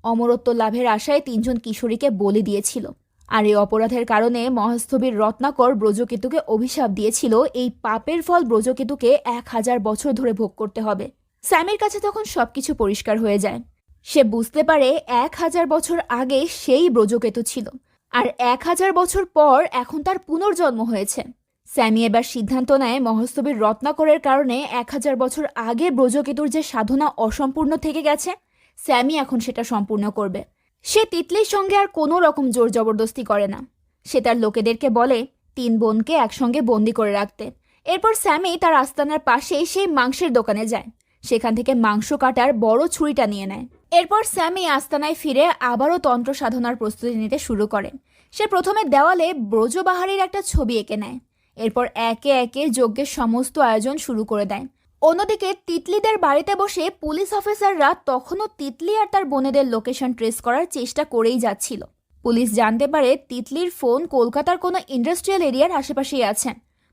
অমরত্ব লাভের আশায় 3 জন কিশোরীকে বলি দিয়েছিল। আর এই অপরাধের কারণে মহাস্থবির রত্নাকর ব্রজকেতুকে অভিশাপ দিয়েছিল এই পাপের ফল ব্রজকেতুকে 1000 বছর ধরে ভোগ করতে হবে। স্যামির কাছে তখন সবকিছু পরিষ্কার হয়ে যায়। সে বুঝতে পারে 1000 বছর আগে সেই ব্রজকেতু ছিল, আর 1000 বছর পর এখন তার পুনর্জন্ম হয়েছে। স্যামি এবার সিদ্ধান্ত নেয় মহাস্থবির রত্নাকরের কারণে 1000 বছর আগে ব্রজকেতুর যে সাধনা অসম্পূর্ণ থেকে গেছে স্যামি এখন সেটা সম্পূর্ণ করবে। সে তিতলির সঙ্গে আর কোনো রকম জোর জবরদস্তি করে না। সে তার লোকেদেরকে বলে 3 বোনকে একসঙ্গে বন্দি করে রাখতে। এরপর স্যামি তার আস্তানার পাশেই সেই মাংসের দোকানে যায়। সেখান থেকে মাংস কাটার বড় ছুরিটা নিয়ে নেয়। এরপর স্যামি আস্তানায় ফিরে আবারও তন্ত্র সাধনার প্রস্তুতি নিতে শুরু করে। সে প্রথমে দেওয়ালে ব্রজবাহারীর একটা ছবি এঁকে নেয়। এরপর একে একে যজ্ঞের সমস্ত আয়োজন শুরু করে দেয়। অন্যদিকে তিতলিদের বাড়িতে বসে পুলিশ অফিসাররা তখনও তিতলি আর তার বোনেদের লোকেশন ট্রেস করার চেষ্টা করেই যাচ্ছিল। পুলিশ জানতে পারে তিতলির ফোন কলকাতার কোনো ইন্ডাস্ট্রিয়াল এরিয়ার আশেপাশেই আছে।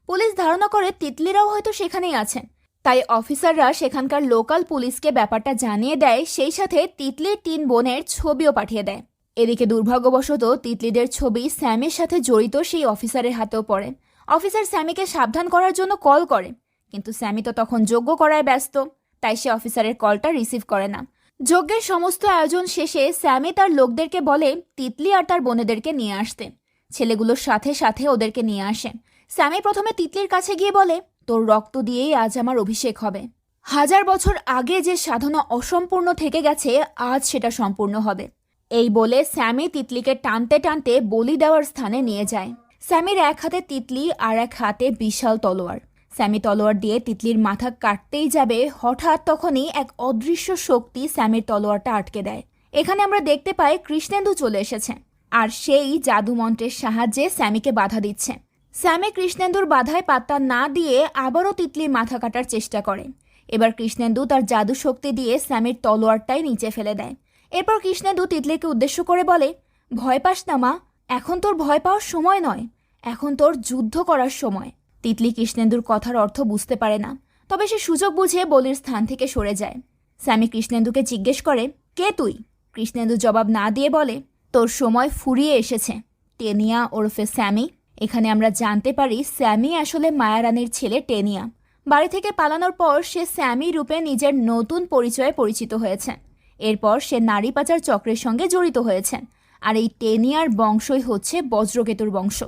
পুলিশ ধারণা করে তিতলিরাও হয়তো সেখানেই আছেন। তাই অফিসাররা সেখানকার লোকাল পুলিশকে ব্যাপারটা জানিয়ে দেয়, সেই সাথে তিতলির 3 বোনের ছবিও পাঠিয়ে দেয়। এদিকে দুর্ভাগ্যবশত তিতলিদের ছবি স্যামের সাথে জড়িত সেই অফিসারের হাতেও পড়ে। অফিসার স্যামিকে সাবধান করার জন্য কল করে, কিন্তু স্যামি তো তখন যজ্ঞ করায় ব্যস্ত, তাই সে অফিসারের কলটা রিসিভ করে না। যজ্ঞের সমস্ত আয়োজন শেষে স্যামি তার লোকদেরকে বলে তিতলি আর তার বোনেদেরকে নিয়ে আসতে। ছেলেগুলোর সাথে সাথে ওদেরকে নিয়ে আসে। স্যামি প্রথমে তিতলির কাছে গিয়ে বলে, তোর রক্ত দিয়েই আজ আমার অভিষেক হবে। 1000 বছর আগে যে সাধনা অসম্পূর্ণ থেকে গেছে, আজ সেটা সম্পূর্ণ হবে। এই বলে স্যামি তিতলিকে টানতে টানতে বলি দেওয়ার স্থানে নিয়ে যায়। স্যামির এক হাতে তিতলি আর এক হাতে বিশাল তলোয়ার। স্যামি তলোয়ার দিয়ে তিতলির মাথা কাটতেই যাবে, হঠাৎ তখনই এক অদৃশ্য শক্তি স্যামির তলোয়ারটা আটকে দেয়। এখানে আমরা দেখতে পাই কৃষ্ণেন্দু চলে এসেছে, আর সেই জাদুমন্ত্রের সাহায্যে স্যামিকে বাধা দিচ্ছে। স্যামি কৃষ্ণেন্দুর বাধায় পাত্তা না দিয়ে আবারও তিতলির মাথা কাটার চেষ্টা করে। এবার কৃষ্ণেন্দু তার জাদু শক্তি দিয়ে স্যামির তলোয়ারটাই নিচে ফেলে দেয়। এরপর কৃষ্ণেন্দু তিতলিকে উদ্দেশ্য করে বলে, ভয় পাস না মা, এখন তোর ভয় পাওয়ার সময় নয়, এখন তোর যুদ্ধ করার সময়। তিতলি কৃষ্ণেন্দুর কথার অর্থ বুঝতে পারে না, তবে সে সুযোগ বুঝে বলির স্থান থেকে সরে যায়। স্যামি কৃষ্ণেন্দুকে জিজ্ঞেস করে, কে তুই? কৃষ্ণেন্দু জবাব না দিয়ে বলে, তোর সময় ফুরিয়ে এসেছে, টেনিয়া ওরফে স্যামি। এখানে আমরা জানতে পারি স্যামি আসলে মায়ারানীর ছেলে টেনিয়া। বাড়ি থেকে পালানোর পর সে স্যামি রূপে নিজের নতুন পরিচয়ে পরিচিত হয়েছে। এরপর সে নারী পাচার চক্রের সঙ্গে জড়িত হয়েছে। আর এই টেনিয়ার বংশই হচ্ছে বজ্রকেতুর বংশ।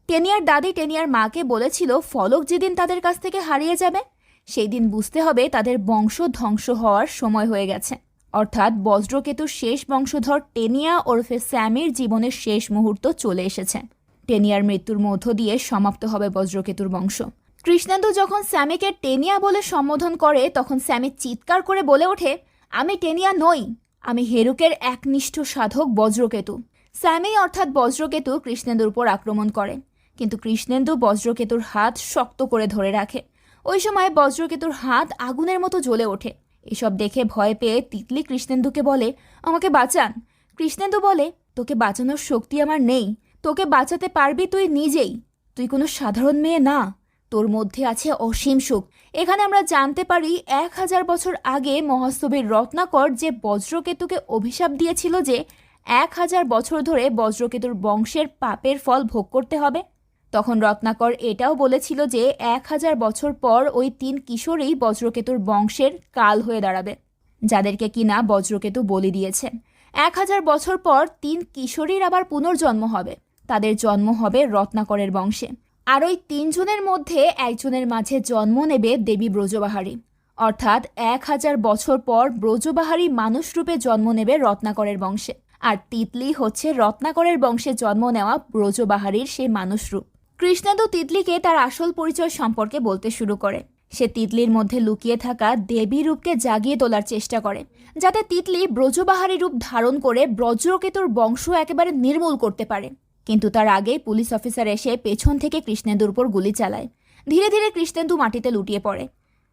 টেনিয়ার দাদি টেনিয়ার মাকে বলেছিল ফলক যেদিন তাদের কাছ থেকে হারিয়ে যাবে, সেই দিন বুঝতে হবে তাদের বংশ ধ্বংস হওয়ার সময় হয়ে গেছে। অর্থাৎ বজ্রকেতুর শেষ বংশধর টেনিয়া ওরফে স্যামির জীবনের শেষ মুহূর্ত চলে এসেছে। টেনিয়ার মৃত্যুর মধ্য দিয়ে সমাপ্ত হবে বজ্রকেতুর বংশ। কৃষ্ণেন্দু যখন স্যামিকে টেনিয়া বলে সম্বোধন করে, তখন স্যামি চিৎকার করে বলে ওঠে, আমি টেনিয়া নই, আমি হেরুকের একনিষ্ঠ সাধক বজ্রকেতু। স্যামি অর্থাৎ বজ্রকেতু কৃষ্ণেন্দুর উপর আক্রমণ করে, কিন্তু কৃষ্ণেন্দু বজ্রকেতুর হাত শক্ত করে ধরে রাখে। ওই সময় বজ্রকেতুর হাত আগুনের মতো জ্বলে ওঠে। এসব দেখে ভয় পেয়ে তিতলি কৃষ্ণেন্দুকে বলে, আমাকে বাঁচান। কৃষ্ণেন্দু বলে, তোকে বাঁচানোর শক্তি আমার নেই, তোকে বাঁচাতে পারবি তুই নিজেই। তুই কোনো সাধারণ মেয়ে না, তোর মধ্যে আছে অসীম সুখ। এখানে আমরা জানতে পারি 1000 বছর আগে মহাস্তবীর রত্নাকর যে বজ্রকেতুকে অভিশাপ দিয়েছিল যে 1000 বছর ধরে বজ্রকেতুর বংশের পাপের ফল ভোগ করতে হবে। তখন রত্নাকর এটাও বলেছিল যে 1000 বছর পর ওই 3 কিশোরী বজ্রকেতুর বংশের কাল হয়ে দাঁড়াবে, যাদেরকে কিনা বজ্রকেতু বলি দিয়েছে। 1000 বছর পর 3 কিশোরীর আবার পুনর্জন্ম হবে, তাদের জন্ম হবে রত্নাকরের বংশে। আর ওই 3 জনের মধ্যে একজনের মাঝে জন্ম নেবে দেবী ব্রজবাহারী। অর্থাৎ 1000 বছর পর ব্রজবাহারী মানুষরূপে জন্ম নেবে রত্নাকরের বংশে। আর তিতলি হচ্ছে রত্নাকরের বংশে জন্ম নেওয়া ব্রজবাহারীর সেই মানুষরূপ। কৃষ্ণেন্দু তিতলিকে তার আসল পরিচয় সম্পর্কে বলতে শুরু করে। সে তিতলির মধ্যে লুকিয়ে থাকা দেবী রূপকে জাগিয়ে তোলার চেষ্টা করে, যাতে তিতলি ব্রজবাহারী রূপ ধারণ করে বজ্রকেতুর বংশ একেবারে নির্মূল করতে পারে। কিন্তু তার আগেই পুলিশ অফিসার এসে পেছন থেকে কৃষ্ণেন্দুর উপর গুলি চালায়। ধীরে ধীরে কৃষ্ণেন্দু মাটিতে লুটিয়ে পড়ে।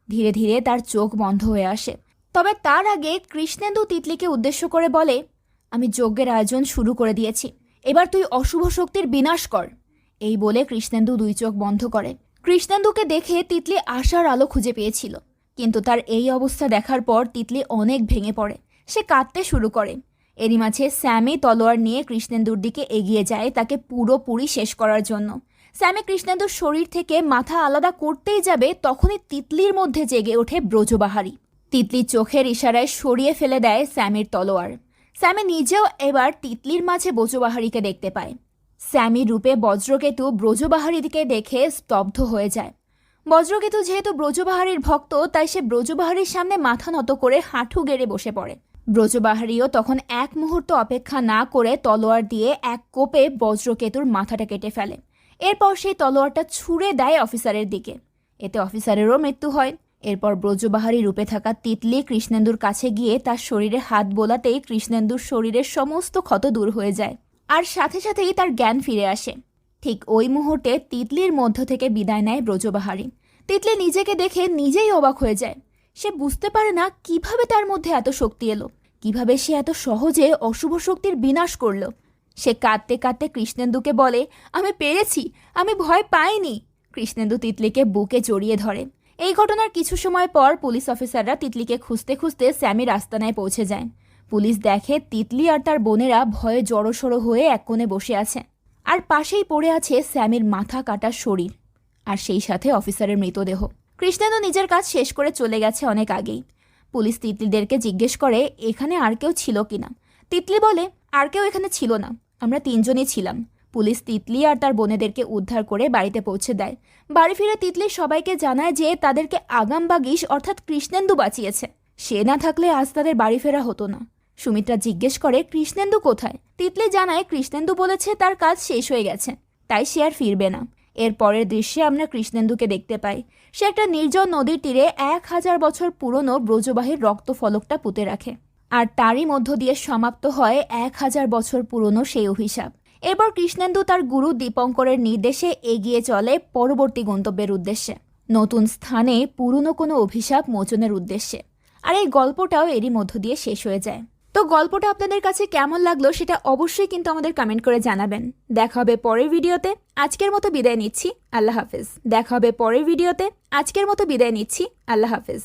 ধীরে ধীরে তার চোখ বন্ধ হয়ে আসে। তবে তার আগে কৃষ্ণেন্দু তিতলিকে উদ্দেশ্য করে বলে, আমি যজ্ঞের আয়োজন শুরু করে দিয়েছি, এবার তুই অশুভ শক্তির বিনাশ কর। এই বলে কৃষ্ণেন্দু 2 চোখ বন্ধ করে। কৃষ্ণেন্দুকে দেখে তিতলি আশার আলো খুঁজে পেয়েছিল, কিন্তু তার এই অবস্থা দেখার পর তিতলি অনেক ভেঙে পড়ে। সে কাঁদতে শুরু করে। এরই মাঝে স্যামি তলোয়ার নিয়ে কৃষ্ণেন্দুর দিকে এগিয়ে যায় তাকে পুরোপুরি শেষ করার জন্য। স্যামি কৃষ্ণেন্দুর শরীর থেকে মাথা আলাদা করতেই যাবে, তখনই তিতলির মধ্যে জেগে ওঠে ব্রজবাহারী। তিতলির চোখের ইশারায় সরিয়ে ফেলে দেয় স্যামির তলোয়ার। স্যামি নিজেও এবার তিতলির মাঝে ব্রজবাহারীকে দেখতে পায়। স্যামি রূপে বজ্রকেতু ব্রজবাহারীকে দেখে স্তব্ধ হয়ে যায়। বজ্রকেতু যেহেতু ব্রজবাহারীর ভক্ত, তাই সে ব্রজবাহারীর সামনে মাথা নত করে হাঁটু গেড়ে বসে পড়ে। ব্রজবাহারীও তখন এক মুহূর্ত অপেক্ষা না করে তলোয়ার দিয়ে এক কোপে বজ্রকেতুর মাথাটা কেটে ফেলে। এরপর সেই তলোয়ারটা ছুঁড়ে দেয় অফিসারের দিকে। এতে অফিসারেরও মৃত্যু হয়। এরপর ব্রজবাহারী রূপে থাকা তিতলি কৃষ্ণেন্দুর কাছে গিয়ে তার শরীরে হাত বোলাতেই কৃষ্ণেন্দুর শরীরের সমস্ত ক্ষত দূর হয়ে যায়, আর সাথে সাথেই তার জ্ঞান ফিরে আসে। ঠিক ওই মুহূর্তে তিতলির মধ্য থেকে বিদায় নেয় ব্রজবাহারী। তিতলি নিজেকে দেখে নিজেই অবাক হয়ে যায়। সে বুঝতে পারে না কিভাবে তার মধ্যে এত শক্তি এলো, কিভাবে সে এত সহজে অশুভ শক্তির বিনাশ করল। সে কাঁদতে কাঁদতে কৃষ্ণেন্দুকে বলে, আমি পেরেছি, আমি ভয় পাইনি। কৃষ্ণেন্দু তিতলিকে বুকে জড়িয়ে ধরে। এই ঘটনার কিছু সময় পর পুলিশ অফিসাররা তিতলিকে খুঁজতে খুঁজতে স্যামির আস্তানায় পৌঁছে যায়। পুলিশ দেখে তিতলি আর তার বোনেরা ভয়ে জড়সড়ো হয়ে এক কোণে বসে আছে, আর পাশেই পড়ে আছে স্যামির মাথা কাটা শরীর, আর সেই সাথে অফিসারের মৃতদেহ। কৃষ্ণেন্দু নিজের কাজ শেষ করে চলে গেছে অনেক আগেই। পুলিশ তিতলিদেরকে জিজ্ঞেস করে এখানে আর কেউ ছিল কিনা। তিতলি বলে, আর কেউ এখানে ছিল না, আমরা 3 জনই ছিলাম। পুলিশ তিতলি আর তার বোনেদেরকে উদ্ধার করে বাড়িতে পৌঁছে দেয়। বাড়ি ফিরে তিতলি সবাইকে জানায় যে তাদেরকে আগাম বাগিশ অর্থাৎ কৃষ্ণেন্দু বাঁচিয়েছে। সে না থাকলে আজ তাদের বাড়ি ফেরা হতো না। সুমিত্রা জিজ্ঞেস করে কৃষ্ণেন্দু কোথায়। তিতলি জানায় কৃষ্ণেন্দু বলেছে তার কাজ শেষ হয়ে গেছে, তাই সে আর ফিরবে না। এর পরের দৃশ্যে আমরা কৃষ্ণেন্দুকে দেখতে পাই। সে একটা নির্জন নদীর তীরে 1000 বছর পুরনো ব্রজবাহীর রক্তফলকটা পুঁতে রাখে, আর তারই মধ্য দিয়ে সমাপ্ত হয় 1000 বছর পুরনো সেই অভিশাপ। এরপর কৃষ্ণেন্দু তার গুরু দীপঙ্করের নির্দেশে এগিয়ে চলে পরবর্তী গন্তব্যের উদ্দেশ্যে, নতুন স্থানে পুরনো কোনো অভিশাপ মোচনের উদ্দেশ্যে। আর এই গল্পটাও এরই মধ্য দিয়ে শেষ হয়ে যায়। তো গল্পটা আপনাদের কাছে কেমন লাগলো সেটা অবশ্যই কিন্তু আমাদের কমেন্ট করে জানাবেন। দেখা হবে পরের ভিডিওতে। আজকের মতো বিদায় নিচ্ছি, আল্লাহ হাফেজ। দেখা হবে পরের ভিডিওতে। আজকের মতো বিদায় নিচ্ছি, আল্লাহ হাফেজ।